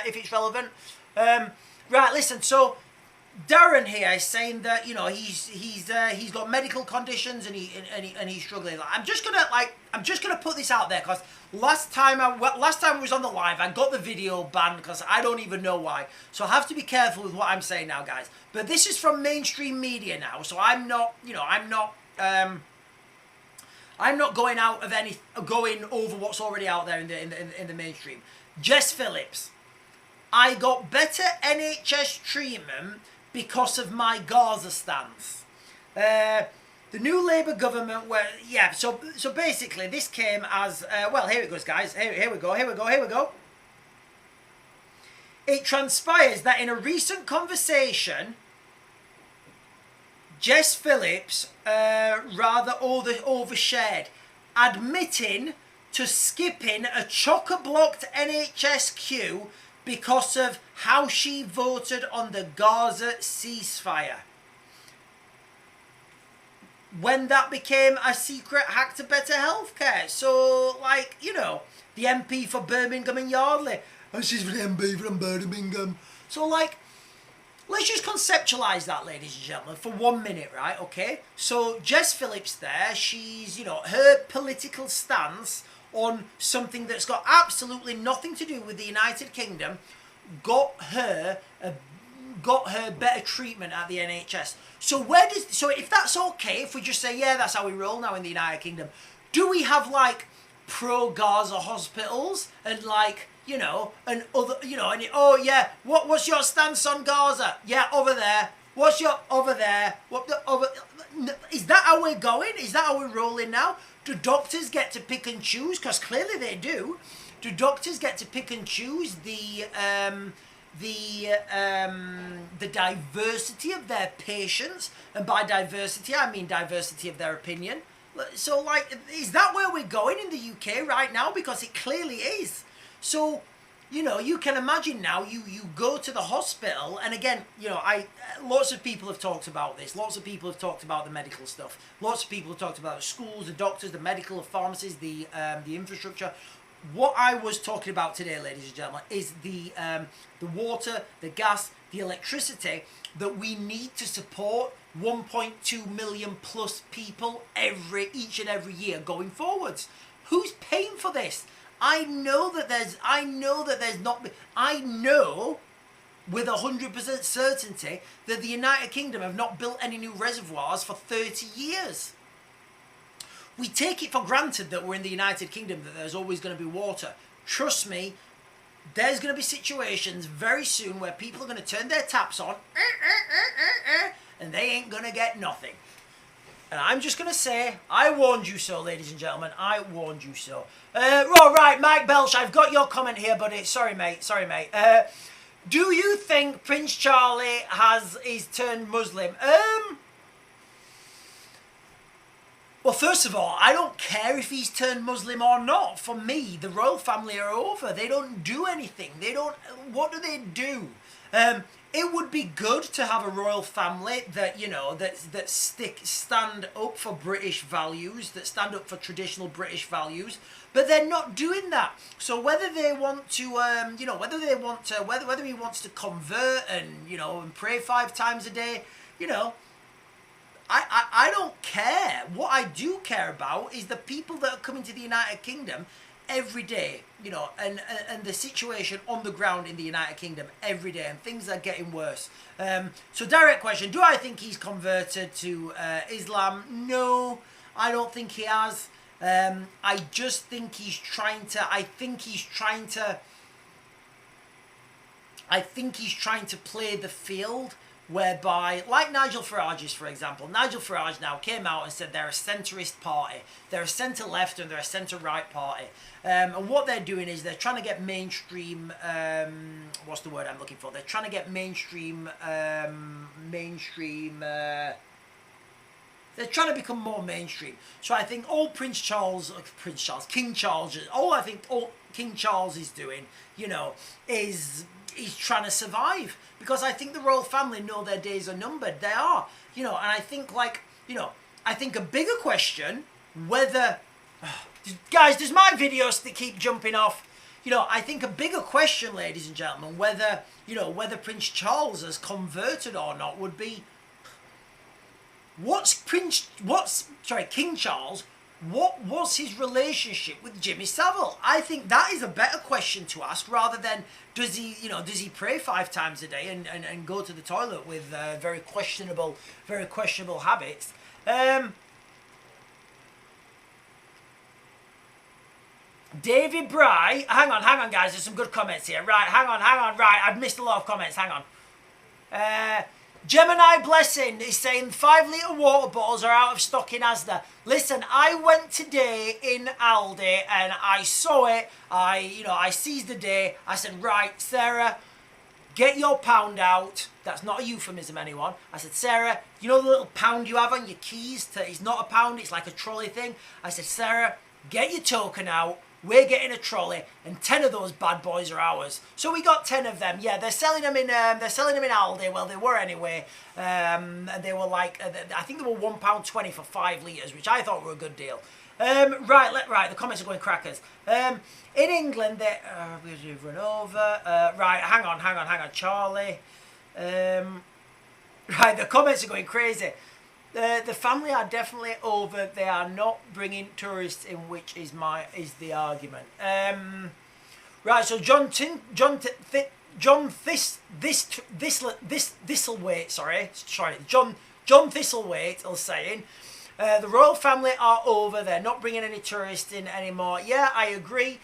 if it's relevant? Right, listen. So Darren here is saying that he's got medical conditions and he's struggling. I'm just gonna put this out there because last time I was on the live, I got the video banned because I don't even know why. So I have to be careful with what I'm saying now, guys. But this is from mainstream media now, so I'm not going over what's already out there in the mainstream. Jess Phillips, I got better NHS treatment because of my Gaza stance. The new Labour government so basically this came as well, here it goes, guys. Here we go. It transpires that in a recent conversation, Jess Phillips rather overshared, admitting to skipping a chock-a-blocked NHS queue because of how she voted on the Gaza ceasefire. When that became a secret hack to better healthcare. So, the MP for Birmingham and Yardley. Oh, she's the MP from Birmingham. So, let's just conceptualise that, ladies and gentlemen, for 1 minute, right? Okay? So, Jess Phillips there, she's, her political stance on something that's got absolutely nothing to do with the United Kingdom got her better treatment at the NHS. So if that's okay, if we just say, yeah, that's how we roll now in the United Kingdom, do we have pro-Gaza hospitals and and other, oh yeah, what's your stance on Gaza? Yeah, over there. What's your over there? Is that how we're going? Is that how we're rolling now? Do doctors get to pick and choose? Because clearly they do. Do doctors get to pick and choose the diversity of their patients? And by diversity, I mean diversity of their opinion. So, is that where we're going in the UK right now? Because it clearly is. So, you can imagine now, you go to the hospital, and again, lots of people have talked about this. Lots of people have talked about the medical stuff. Lots of people have talked about the schools, the doctors, the medical, the pharmacies, the infrastructure. What I was talking about today, ladies and gentlemen, is the water, the gas, the electricity that we need to support 1.2 million plus people each and every year going forwards. Who's paying for this? I know with 100% certainty that the United Kingdom have not built any new reservoirs for 30 years. We take it for granted that we're in the United Kingdom, that there's always going to be water. Trust me, there's going to be situations very soon where people are going to turn their taps on and they ain't going to get nothing. And I'm just going to say, I warned you so, ladies and gentlemen. I warned you so. Right, Mike Belch, I've got your comment here, buddy. Sorry, mate. Do you think Prince Charlie is turned Muslim? Well, first of all, I don't care if he's turned Muslim or not. For me, the royal family are over. They don't do anything. What do they do? It would be good to have a royal family that, stand up for British values, that stand up for traditional British values, but they're not doing that. So whether they want to, whether he wants to convert and pray 5 times a day, I don't care. What I do care about is the people that are coming to the United Kingdom every day, and the situation on the ground in the United Kingdom every day, and things are getting worse. So direct question, do I think he's converted to Islam? No, I don't think he has. I just think he's trying to play the field whereby, like Nigel Farage, for example. Nigel Farage now came out and said they're a centrist party. They're a centre-left and they're a centre-right party. And what they're doing is they're trying to get mainstream, what's the word I'm looking for? They're trying to get mainstream, they're trying to become more mainstream. So I think all King Charles, all King Charles is doing, is he's trying to survive. Because I think the royal family know their days are numbered. They are. And I think you know, I think a bigger question, whether, guys, does my videos keep jumping off? You know, I think a bigger question, ladies and gentlemen, whether, you know, whether Prince Charles has converted or not would be, King Charles, what was his relationship with Jimmy Savile? I think that is a better question to ask, rather than does he pray 5 times a day and go to the toilet with very questionable habits. David Bry, hang on guys, there's some good comments here. Right, hang on, right, I've missed a lot of comments, hang on. Gemini Blessing is saying 5 litre water bottles are out of stock in Asda. Listen, I went today in Aldi and I saw it. I seized the day. I said, right, Sarah, get your pound out. That's not a euphemism, anyone. I said, Sarah, you know the little pound you have on your keys? It's not a pound, it's like a trolley thing. I said, Sarah, get your token out. We're getting a trolley, and 10 of those bad boys are ours. So we got 10 of them. Yeah, they're selling them in Aldi. Well, they were anyway. And they were like, I think they were £1.20 for 5 litres, which I thought were a good deal. Right. The comments are going crackers. In England, we've run over. Right, hang on, Charlie. Right, the comments are going crazy. The family are definitely over. They are not bringing tourists in, which is the argument. Right, so John Thistlethwaite is saying the royal family are over. They're not bringing any tourists in anymore. Yeah, I agree.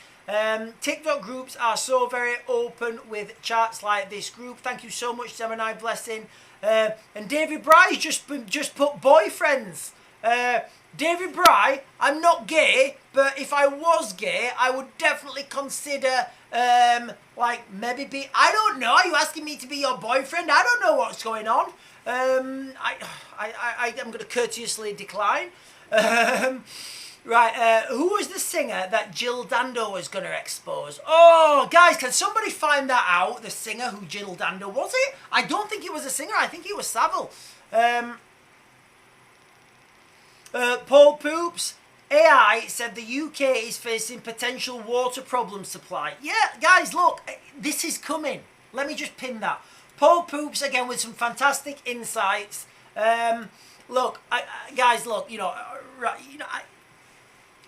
TikTok groups are so very open with chats like this group. Thank you so much, Gemini Blessing. And David Bry's just put boyfriends. David Bry, I'm not gay, but if I was gay, I would definitely consider, maybe I don't know. Are you asking me to be your boyfriend? I don't know what's going on. I'm going to courteously decline. Right, who was the singer that Jill Dando was going to expose? Oh, guys, can somebody find that out? The singer who Jill Dando was it? I don't think it was a singer. I think it was Savile. Paul Poops, AI said the UK is facing potential water problem supply. Yeah, guys, look, this is coming. Let me just pin that. Paul Poops, again, with some fantastic insights. Look, guys, look,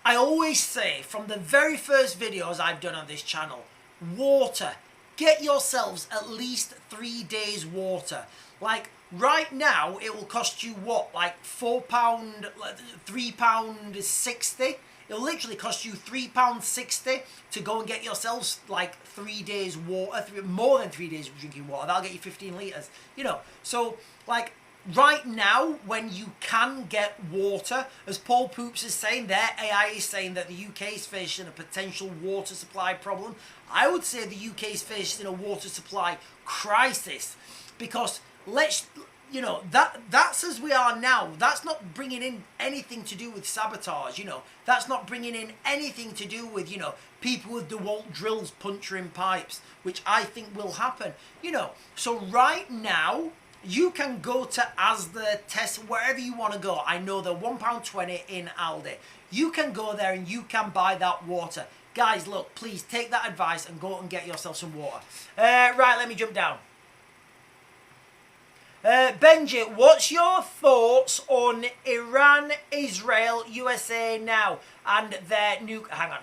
I always say from the very first videos I've done on this channel, water. Get yourselves at least 3 days water. Like right now, it will cost you what? Like £4, £3.60. It'll literally cost you £3.60 to go and get yourselves like 3 days water, more than 3 days of drinking water. That'll get you 15 litres. So like right now, when you can get water, as Paul Poops is saying, their AI is saying that the UK is facing a potential water supply problem. I would say the UK is facing a water supply crisis, because that's as we are now. That's not bringing in anything to do with sabotage, That's not bringing in anything to do with, people with DeWalt drills puncturing pipes, which I think will happen, So right now, you can go to Asda, Tesco, wherever you want to go. I know they're £1.20 in Aldi. You can go there and you can buy that water. Guys, look, please take that advice and go and get yourself some water. Right, let me jump down. Benji, what's your thoughts on Iran, Israel, USA now and their nuke? Hang on.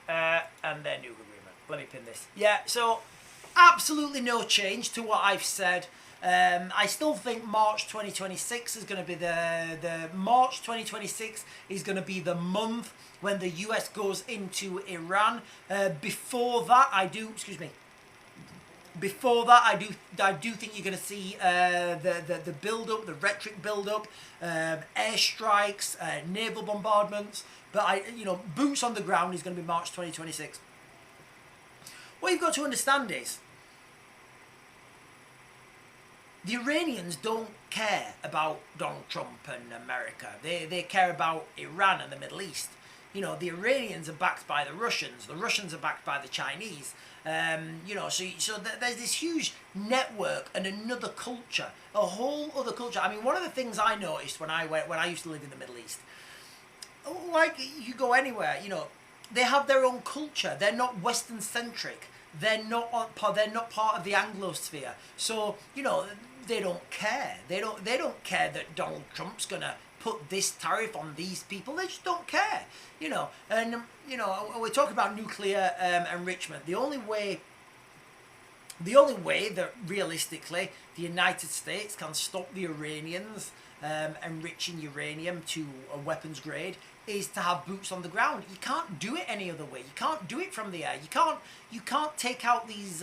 And their nuke agreement. Let me pin this. Yeah, so absolutely no change to what I've said. I still think March 2026 is going to be the March 2026 is going to be the month when the US goes into Iran. Before that, I do think you're going to see the build up, the rhetoric build up, airstrikes, naval bombardments. But boots on the ground is going to be March 2026. What you've got to understand is, the Iranians don't care about Donald Trump and America. They care about Iran and the Middle East. You know, the Iranians are backed by the Russians are backed by the Chinese. You know, so there's this huge network and another culture, a whole other culture. I mean, one of the things I noticed when I used to live in the Middle East, like you go anywhere, you know, they have their own culture. They're not Western centric. They're not part of the Anglosphere. So you know, they don't care. They don't care that Donald Trump's gonna put this tariff on these people. They just don't care. You know, and you know, we're talking about nuclear enrichment. The only way that realistically the United States can stop the Iranians enriching uranium to a weapons grade is to have boots on the ground. You can't do it any other way. You can't do it from the air. You can't take out these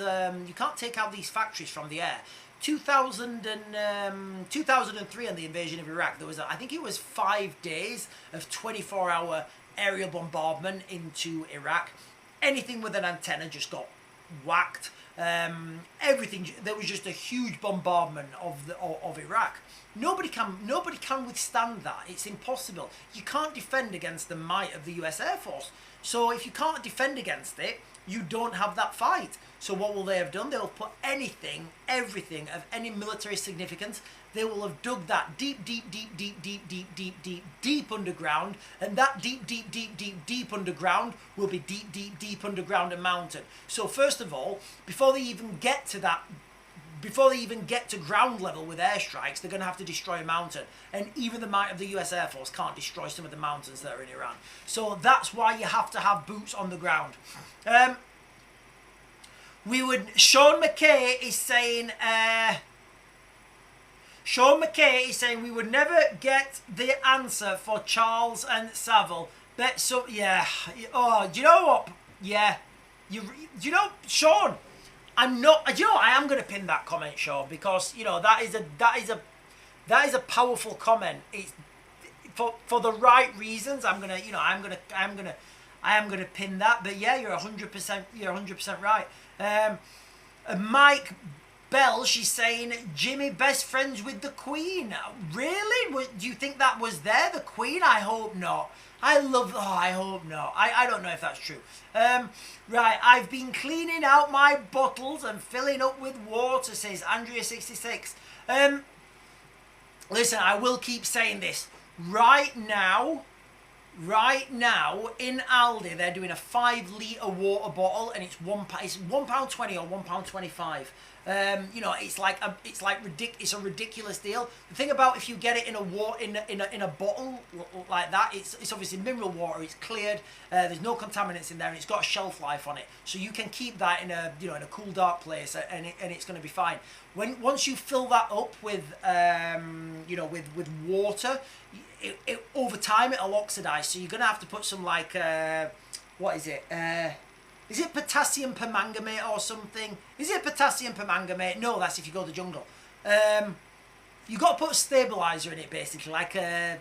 factories from the air. 2003 and the invasion of Iraq, there was I think it was 5 days of 24-hour aerial bombardment into Iraq. Anything with an antenna just got whacked. Everything, there was just a huge bombardment of Iraq. Nobody can withstand that. It's impossible. You can't defend against the might of the US Air Force. So if you can't defend against it, you don't have that fight. So what will they have done? They'll put everything of any military significance. They will have dug that deep underground, and that deep underground will be deep underground and mountain. So first of all, before they even get to ground level with airstrikes, they're going to have to destroy a mountain. And even the might of the US Air Force can't destroy some of the mountains that are in Iran. So that's why you have to have boots on the ground. Sean McKay is saying we would never get the answer for Charles and Savile. But so yeah. Oh, do you know what? Yeah. Do you know, Sean? I'm not. Do you know what? I am going to pin that comment, Sean, because you know that is a powerful comment. It's for the right reasons. I am gonna pin that. But yeah, you're 100% right. Mike Bell, she's saying Jimmy best friends with the Queen. Really? Do you think that was there, the Queen? I hope not. I hope not. I don't know if that's true. Right, I've been cleaning out my bottles and filling up with water, says Andrea66. Listen, I will keep saying this. Right now in Aldi, they're doing a 5-litre water bottle, and it's £1.20 or £1.25. You know, it's a ridiculous deal. The thing about if you get it in a bottle like that, it's obviously mineral water. It's cleared. There's no contaminants in there, and it's got a shelf life on it, so you can keep that in a cool, dark place, and it's going to be fine. Once you fill that up with with water, it over time it'll oxidize. So you're going to have to put some what is it? Is it potassium permanganate or something? Is it potassium permanganate? No, that's if you go to the jungle. You've got to put a stabilizer in it, basically. I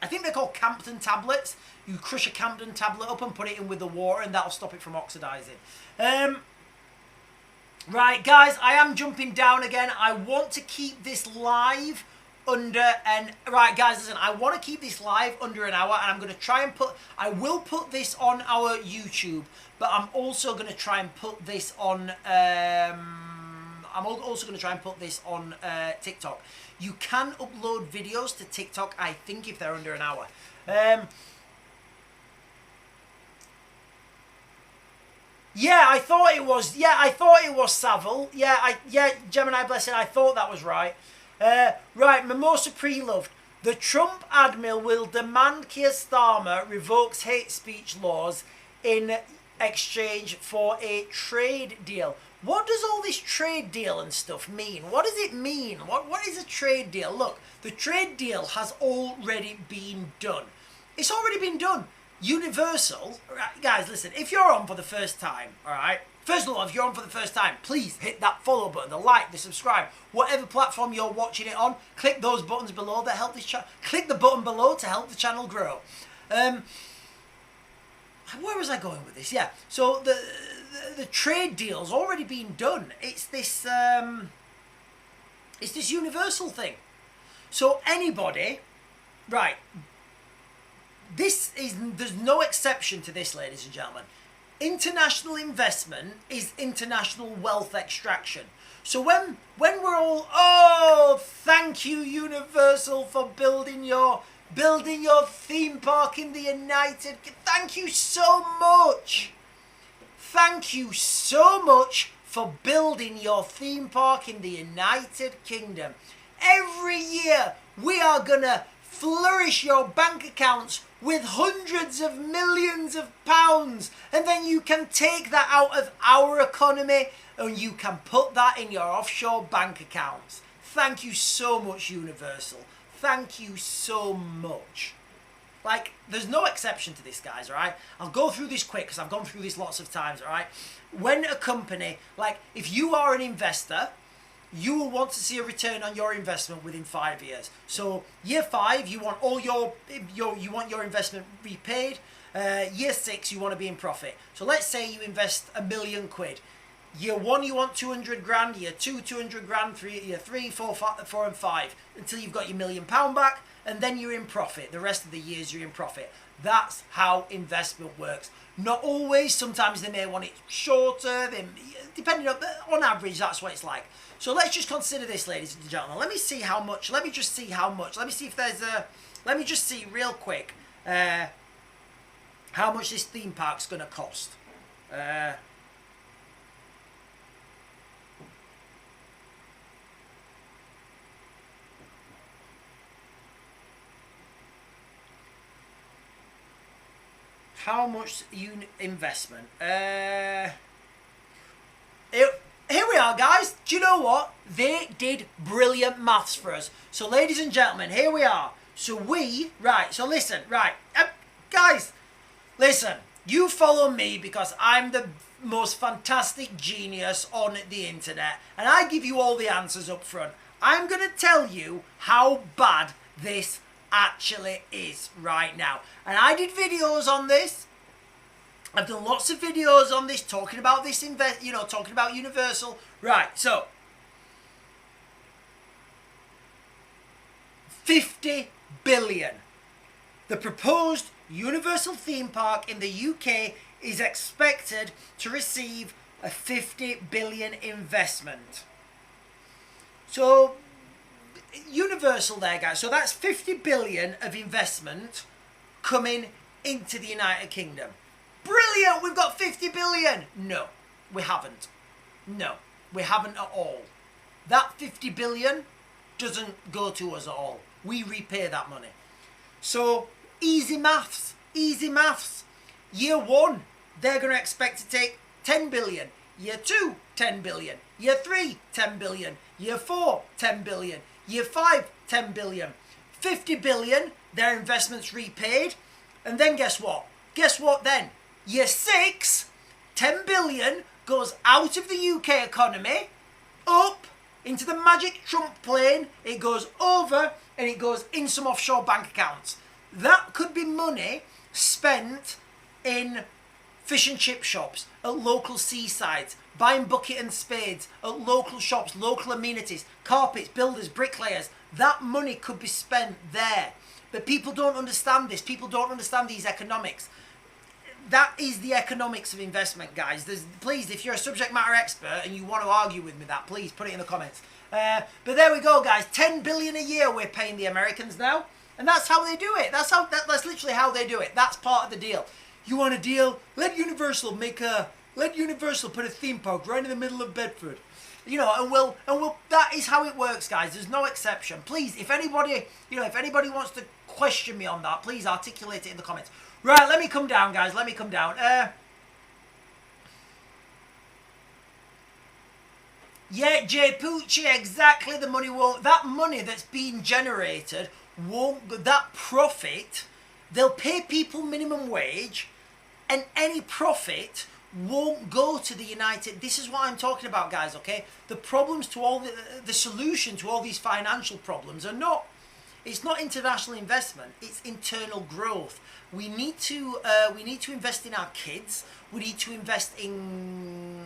think they're called Campden tablets. You crush a Campden tablet up and put it in with the water, and that'll stop it from oxidizing. Right, guys, I am jumping down again. I want to keep this live right, guys, listen, I want to keep this live under an hour, and I'm going to try and I will put this on our YouTube, but I'm also going to try and put this on TikTok. You can upload videos to TikTok, I think, if they're under an hour. Yeah, I thought it was Savile. Yeah, Gemini Blessing, I thought that was right. Right, Mimosa Preloved. The Trump admiral will demand Keir Starmer revokes hate speech laws in exchange for a trade deal. What does all this trade deal and stuff mean? What does it mean? What is a trade deal? Look, the trade deal has already been done. It's already been done. Universal, right, guys, listen, if you're on for the first time, all right, first of all, if you're on for the first time, please hit that follow button, the like, the subscribe, whatever platform you're watching it on, click those buttons below that help this channel, click the button below to help the channel grow. Where was I going with this? Yeah, so the trade deal's already been done. It's this universal thing. So anybody, right, there's no exception to this, ladies and gentlemen. International investment is international wealth extraction. So when we're all, oh, thank you Universal for building your theme park in the United, thank you so much. Thank you so much for building your theme park in the United Kingdom. Every year we are gonna flourish your bank accounts with hundreds of millions of pounds, and then you can take that out of our economy and you can put that in your offshore bank accounts. Thank you so much, Universal. Thank you so much. Like, there's no exception to this, guys, all right? I'll go through this quick because I've gone through this lots of times, all right? When a company, like, if you are an investor, you will want to see a return on your investment within 5 years. So year 5, you want all your investment repaid. Year 6, you want to be in profit. So let's say you invest £1 million. Year 1, you want 200 grand. Year 2, 200 grand. Year 3, 4, and 5, until you've got your £1 million back, and then you're in profit. The rest of the years you're in profit. That's how investment works. Not always. Sometimes they may want it shorter. Depending on average, that's what it's like. So let's just consider this, ladies and gentlemen. Let me see how much. Let me just see how much. Let me see if there's a. Let me just see real quick how much this theme park's going to cost. How much investment? Here we are, guys. Do you know what? They did brilliant maths for us. So, ladies and gentlemen, here we are. So so listen, guys, listen. You follow me because I'm the most fantastic genius on the internet, and I give you all the answers up front. I'm going to tell you how bad this actually is right now. And I did videos on this. I've done lots of videos on this talking about this talking about Universal. Right, so 50 billion. The proposed Universal theme park in the UK is expected to receive a 50 billion investment. So Universal there, guys. So that's 50 billion of investment coming into the United Kingdom. Brilliant, we've got 50 billion. No, we haven't. No, we haven't at all. That 50 billion doesn't go to us at all. We repay that money. So easy maths, easy maths. Year 1, they're going to expect to take 10 billion. Year 2, 10 billion. Year 3, 10 billion. Year 4, 10 billion. Year 5, 10 billion. 50 billion, their investments repaid. And then guess what? Guess what then? Year 6, 10 billion goes out of the UK economy, up into the magic Trump plane. It goes over and it goes in some offshore bank accounts. That could be money spent in fish and chip shops, at local seasides, buying bucket and spades, at local shops, local amenities, carpets, builders, bricklayers. That money could be spent there. But people don't understand this. People don't understand these economics. That is the economics of investment, guys. Please, if you're a subject matter expert and you want to argue with me that, please put it in the comments. But there we go, guys. 10 billion a year we're paying the Americans now. And that's how they do it. That's literally how they do it. That's part of the deal. You want a deal? Let Universal put a theme park right in the middle of Bedford. You know, and we'll that is how it works, guys. There's no exception. Please, if anybody wants to question me on that, please articulate it in the comments. Right, let me come down, guys. Let me come down. Yeah, Jay Pucci, exactly. The money won't. That money that's being generated won't. That profit, they'll pay people minimum wage, and any profit won't go to the United. This is what I'm talking about, guys. Okay, the problems to all the solution to all these financial problems are not. It's not international investment. It's internal growth. We need to invest in our kids. We need to invest in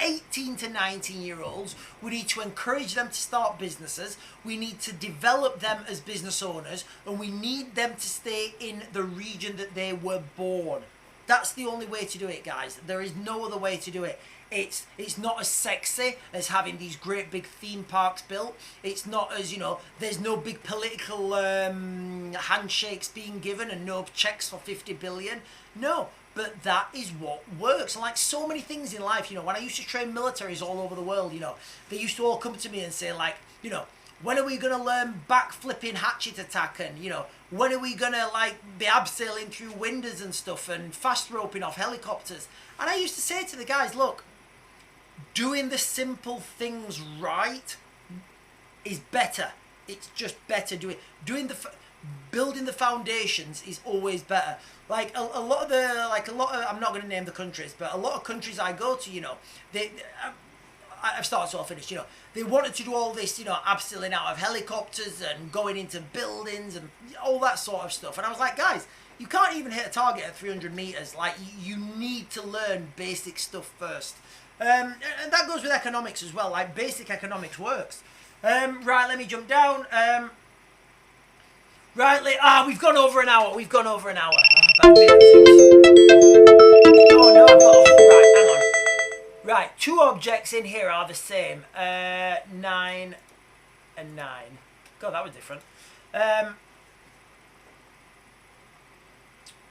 18 to 19-year-olds. We need to encourage them to start businesses. We need to develop them as business owners, and we need them to stay in the region that they were born. That's the only way to do it, guys. There is no other way to do it. It's not as sexy as having these great big theme parks built. It's not as, you know, there's no big political handshakes being given and no checks for 50 billion. No, but that is what works. And like so many things in life, you know, when I used to train militaries all over the world, you know, they used to all come to me and say like, you know, when are we going to learn backflipping hatchet attack, and, you know, when are we going to like be abseiling through windows and stuff and fast roping off helicopters? And I used to say to the guys, look, doing the simple things right is better. It's just better. Building the foundations is always better. Like a lot of I'm not going to name the countries, but a lot of countries I go to, you know, I've started so I finished, you know, they wanted to do all this, you know, abseiling out of helicopters and going into buildings and all that sort of stuff. And I was like, guys, you can't even hit a target at 300 meters. Like, you need to learn basic stuff first. And that goes with economics as well. Like, basic economics works. Right, let me jump down. We've gone over an hour. Oh no, right, hang on. Right, two objects in here are the same. 9 and 9. God, that was different.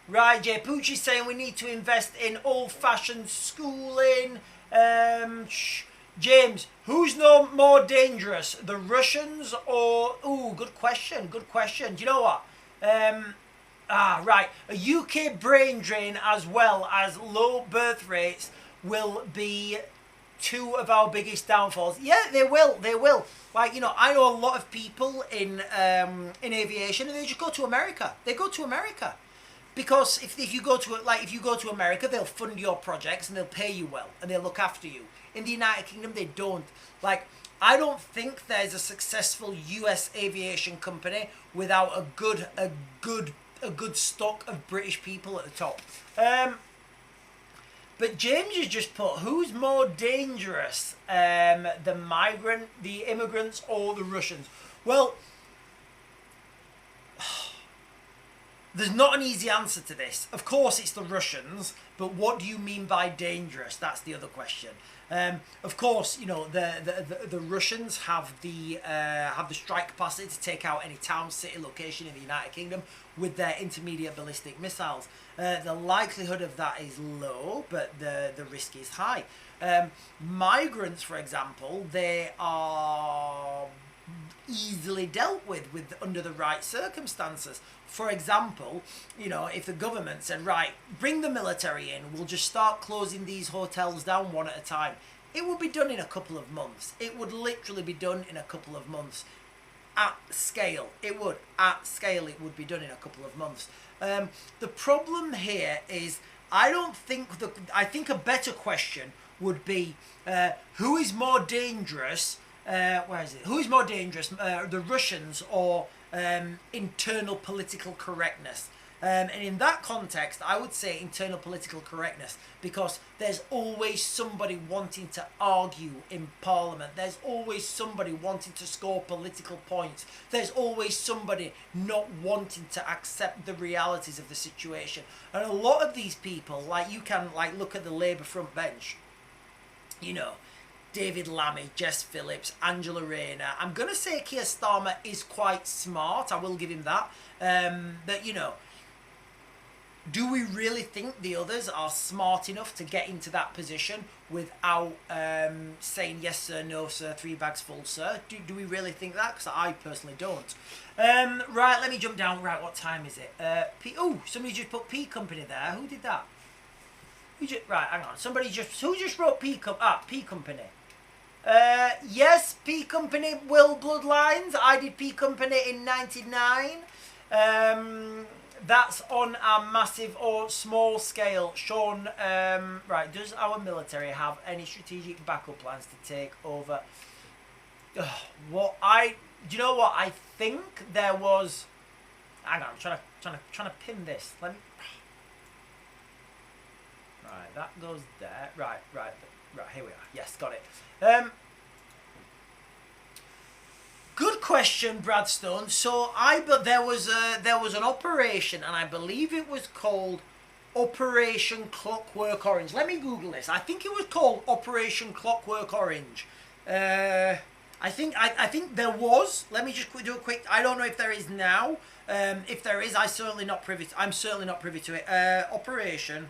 Right, Jay Poochie's saying we need to invest in old-fashioned schooling. James, who's no more dangerous, the Russians or... Ooh, good question. Do you know what? Right. A UK brain drain as well as low birth rates will be two of our biggest downfalls. Yeah, they will. Like, you know, I know a lot of people in aviation, and they just go to America. They go to America. Because if you go to America, they'll fund your projects and they'll pay you well and they'll look after you. In the United Kingdom, they don't. Like, I don't think there's a successful US aviation company without a good stock of British people at the top. But James has just put, who's more dangerous, the immigrants, or the Russians? Well, there's not an easy answer to this. Of course, it's the Russians, but what do you mean by dangerous? That's the other question. Of course, you know, the Russians have the strike capacity to take out any town, city, location in the United Kingdom with their intermediate ballistic missiles. The likelihood of that is low, but the risk is high. Migrants, for example, they are easily dealt with under the right circumstances. For example, you know, if the government said, right, bring the military in, we'll just start closing these hotels down one at a time, it would be done in a couple of months. It would literally be done in a couple of months. At scale, it would be done in a couple of months. The problem here is, I think a better question would be, who is more dangerous? Who is more dangerous, the Russians or internal political correctness? And in that context, I would say internal political correctness, because there's always somebody wanting to argue in Parliament. There's always somebody wanting to score political points. There's always somebody not wanting to accept the realities of the situation. And a lot of these people, like, you can look at the Labour front bench, you know, David Lammy, Jess Phillips, Angela Rayner. I'm going to say Keir Starmer is quite smart. I will give him that. But, you know, do we really think the others are smart enough to get into that position without saying yes sir, no sir, 3 bags full sir? Do we really think that? Because I personally don't. Right, let me jump down. Right, what time is it? Somebody just put P Company there. Who did that? Right, hang on. Who just wrote P Company? Yes, P Company, Will Bloodlines. I did P Company in 99. That's on a massive or small scale. Sean, right, does our military have any strategic backup plans to take over? Do you know what? I think there was... Hang on, I'm trying to pin this. Let me... Right, that goes there. Right. Right, here we are. Yes, got it. Good question, Bradstone. So but there was an operation, and I believe it was called Operation Clockwork Orange. Let me Google this. I think it was called Operation Clockwork Orange. I think there was. Let me just do a quick. I don't know if there is now. If there is, I'm certainly not privy to it. Operation.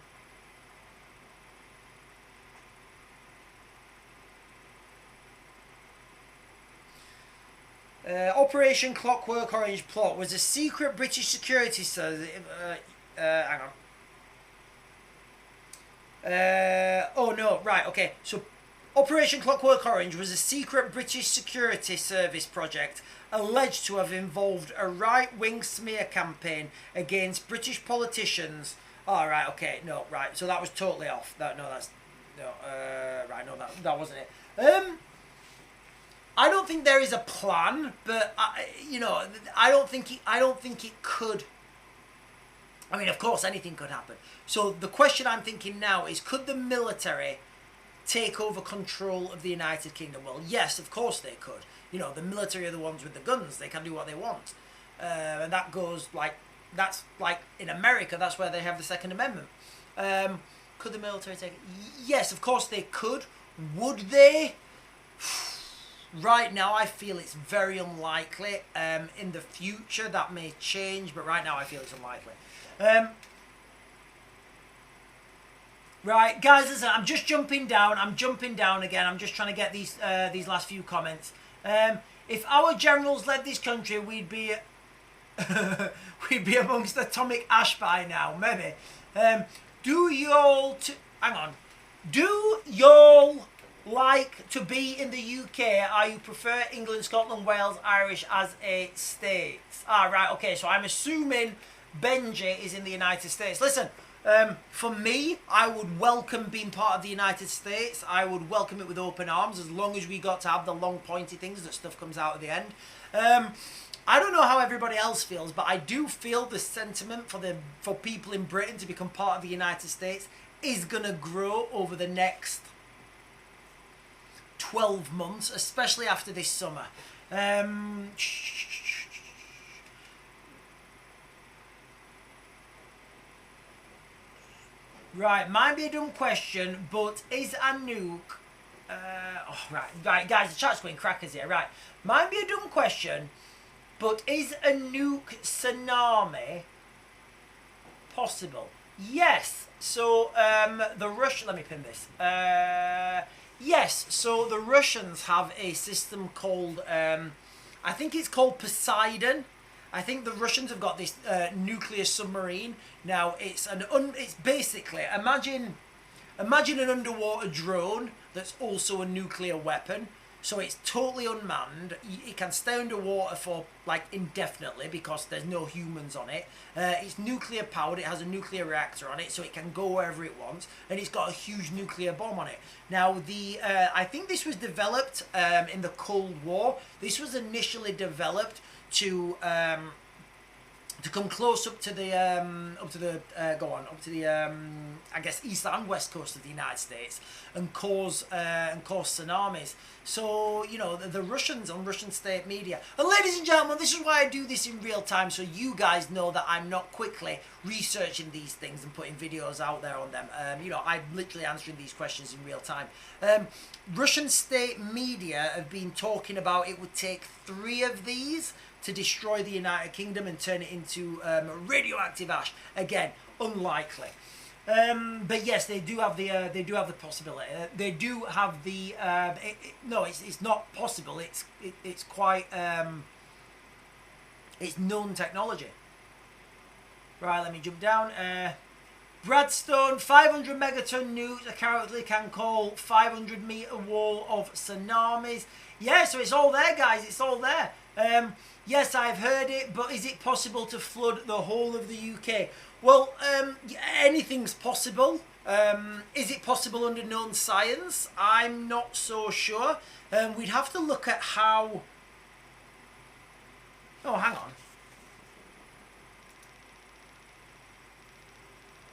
Operation Clockwork Orange plot was a secret British security service. Hang on. Oh no, right, okay. So, Operation Clockwork Orange was a secret British security service project alleged to have involved a right-wing smear campaign against British politicians. Oh, right, okay, no, right. So that was totally off. That wasn't it. I don't think there is a plan, but I don't think it could. I mean, of course, anything could happen. So the question I'm thinking now is, could the military take over control of the United Kingdom? Well, yes, of course they could. You know, the military are the ones with the guns. They can do what they want, and that goes that's like in America. That's where they have the Second Amendment. Could the military take it? Yes, of course they could. Would they? Right now, I feel it's very unlikely. In the future, that may change, but right now, I feel it's unlikely. Right, guys, listen, I'm just jumping down. I'm jumping down again. I'm just trying to get these last few comments. If our generals led this country, we'd be we'd be amongst atomic ash by now, maybe. Do y'all like to be in the UK, or you prefer England, Scotland, Wales, Irish as a state? Ah, right, okay, so I'm assuming Benji is in the United States. Listen, for me, I would welcome being part of the United States. I would welcome it with open arms, as long as we got to have the long pointy things that stuff comes out at the end. I don't know how everybody else feels, but I do feel the sentiment for people in Britain to become part of the United States is going to grow over the next 12 months, especially after this summer. Right, might be a dumb question, but is a nuke... right, guys, the chat's going crackers here. Right, might be a dumb question, but is a nuke tsunami possible? Yes. So, the Russian... Let me pin this. Yes, so the Russians have a system called... I think it's called Poseidon. I think the Russians have got this nuclear submarine. Now, it's basically... Imagine an underwater drone that's also a nuclear weapon. So it's totally unmanned. It can stay underwater for like indefinitely because there's no humans on it. It's nuclear powered. It has a nuclear reactor on it, so it can go wherever it wants. And it's got a huge nuclear bomb on it. Now, I think this was developed in the Cold War. This was initially developed to come close up to the I guess east and west coast of the United States and cause tsunamis. So the Russians on Russian state media, and ladies and gentlemen, this is why I do this in real time, so you guys know that I'm not quickly researching these things and putting videos out there on them. I'm literally answering these questions in real time. Russian state media have been talking about it would take 3 of these to destroy the United Kingdom and turn it into radioactive ash. Again, unlikely. But yes, they do have the possibility. They do have the. No, it's not possible. It's quite. It's known technology. Right, let me jump down. Bradstone, 500 megaton nukes apparently can call 500 meter wall of tsunamis. Yeah, so it's all there, guys. It's all there. Yes, I've heard it, but is it possible to flood the whole of the UK? Well, anything's possible. Is it possible under known science? I'm not so sure. We'd have to look at how... Oh, hang on.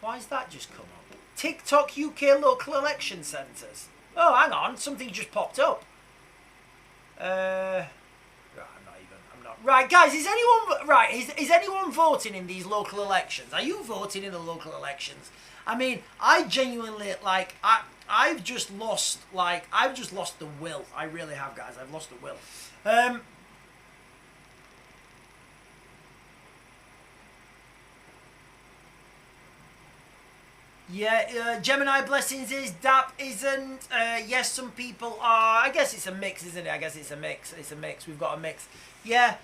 Why has that just come up? TikTok UK local election centres. Oh, hang on, something just popped up. Right, guys, is anyone voting in these local elections? Are you voting in the local elections? I mean, I genuinely, like, I've just lost the will. I really have, guys. I've lost the will. Yeah, Gemini Blessings is, DAP isn't. Yes, some people are. I guess it's a mix, isn't it? I guess it's a mix. It's a mix. We've got a mix. Yeah,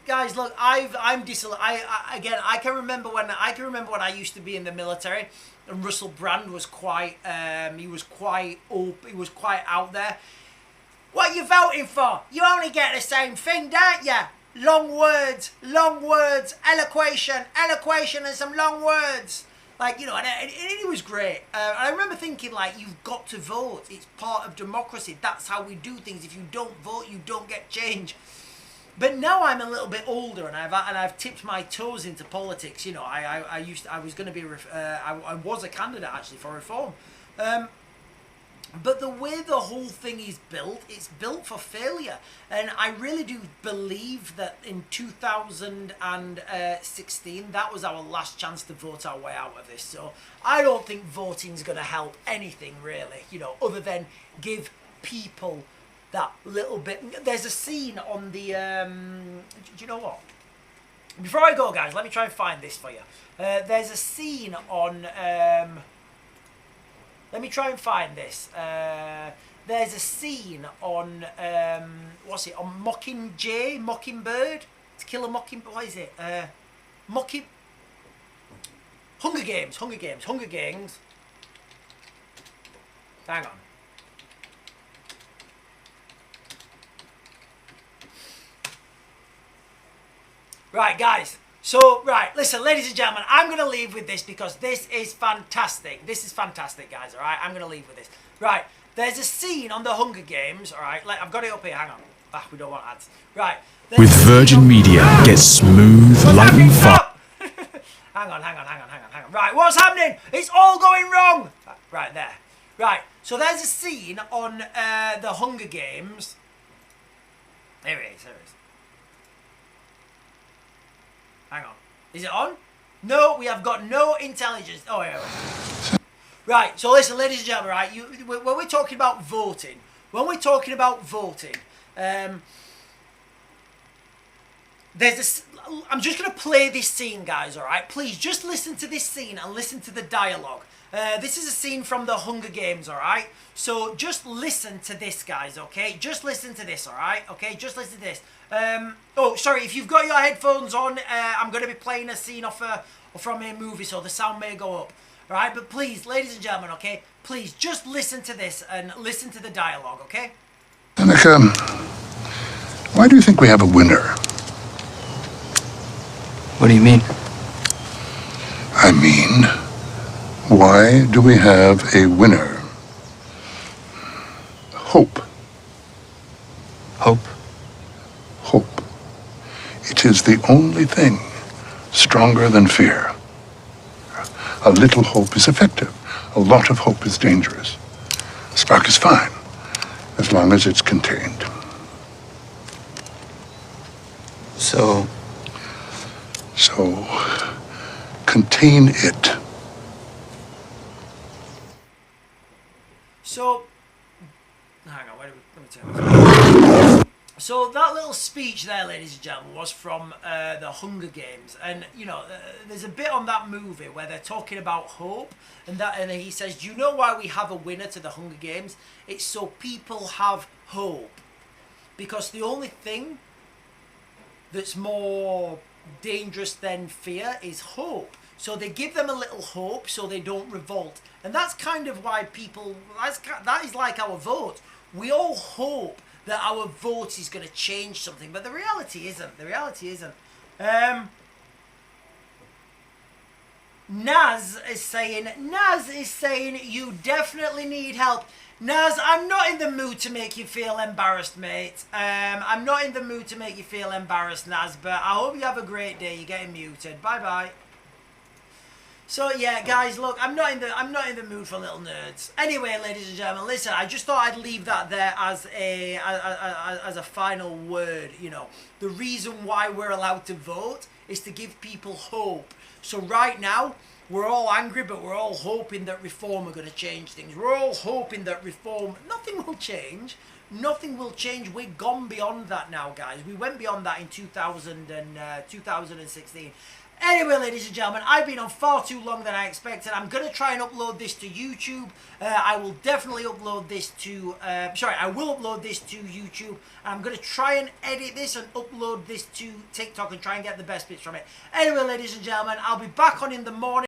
guys, look, I'm again. I can remember when I used to be in the military, and Russell Brand was quite. He was quite out there. What are you voting for? You only get the same thing, don't you? Long words, eloquation, and some long words. Like, you know, and it was great. I remember thinking, like, you've got to vote. It's part of democracy. That's how we do things. If you don't vote, you don't get change. But now I'm a little bit older, and I've tipped my toes into politics. You know, I was a candidate actually for reform. But the way the whole thing is built, it's built for failure. And I really do believe that in 2016, that was our last chance to vote our way out of this. So I don't think voting's going to help anything, really, you know, other than give people that little bit. There's a scene on the... do you know what? Before I go, guys, let me try and find this for you. There's a scene on... let me try and find this. There's a scene on, on Mockingbird? To Kill a Mockingbird, what is it? Hunger Games. Hang on. Right, guys. So, right, listen, ladies and gentlemen, I'm going to leave with this because this is fantastic. This is fantastic, guys, all right? I'm going to leave with this. Right, there's a scene on the Hunger Games, all right? I've got it up here, hang on. We don't want ads. Right. With Virgin Media, get smooth, light and fun. Hang on. Right, what's happening? It's all going wrong. Right, there. Right, so there's a scene on the Hunger Games. Here it is. Hang on. Is it on? No, we have got no intelligence. Oh, yeah. Right, so listen, ladies and gentlemen, right, when we're talking about voting, there's this... I'm just going to play this scene, guys, all right? Please, just listen to this scene and listen to the dialogue. This is a scene from the Hunger Games, all right? So just listen to this, guys, okay? Just listen to this, all right? Okay, just listen to this. Oh, sorry, if you've got your headphones on, I'm going to be playing a scene from a movie, so the sound may go up. All right, but please, ladies and gentlemen, okay? Please, just listen to this and listen to the dialogue, okay? Seneca, why do you think we have a winner? What do you mean? I mean, why do we have a winner? Hope. Hope? Hope. It is the only thing stronger than fear. A little hope is effective. A lot of hope is dangerous. A spark is fine, as long as it's contained. So, contain it. So, hang on, let me turn this. So that little speech there, ladies and gentlemen, was from the Hunger Games, and you know, there's a bit on that movie where they're talking about hope, and he says, "Do you know why we have a winner to the Hunger Games? It's so people have hope, because the only thing that's more dangerous than fear is hope. So they give them a little hope so they don't revolt, and that's kind of why people. That is like our vote. We all hope that our vote is going to change something, but the reality isn't. Naz is saying you definitely need help. Naz, I'm not in the mood to make you feel embarrassed, mate. I'm not in the mood to make you feel embarrassed, Naz, but I hope you have a great day. You're getting muted. Bye-bye. So yeah, guys, look, I'm not in the mood for little nerds. Anyway, ladies and gentlemen, listen, I just thought I'd leave that there as a final word. You know, the reason why we're allowed to vote is to give people hope. So right now, we're all angry, but we're all hoping that reform are going to change things. We're all hoping that reform, nothing will change. Nothing will change. We're gone beyond that now, guys. We went beyond that in 2016. Anyway, ladies and gentlemen, I've been on far too long than I expected. I'm going to try and upload this to YouTube. I will definitely upload this to... I will upload this to YouTube. I'm going to try and edit this and upload this to TikTok and try and get the best bits from it. Anyway, ladies and gentlemen, I'll be back on in the morning.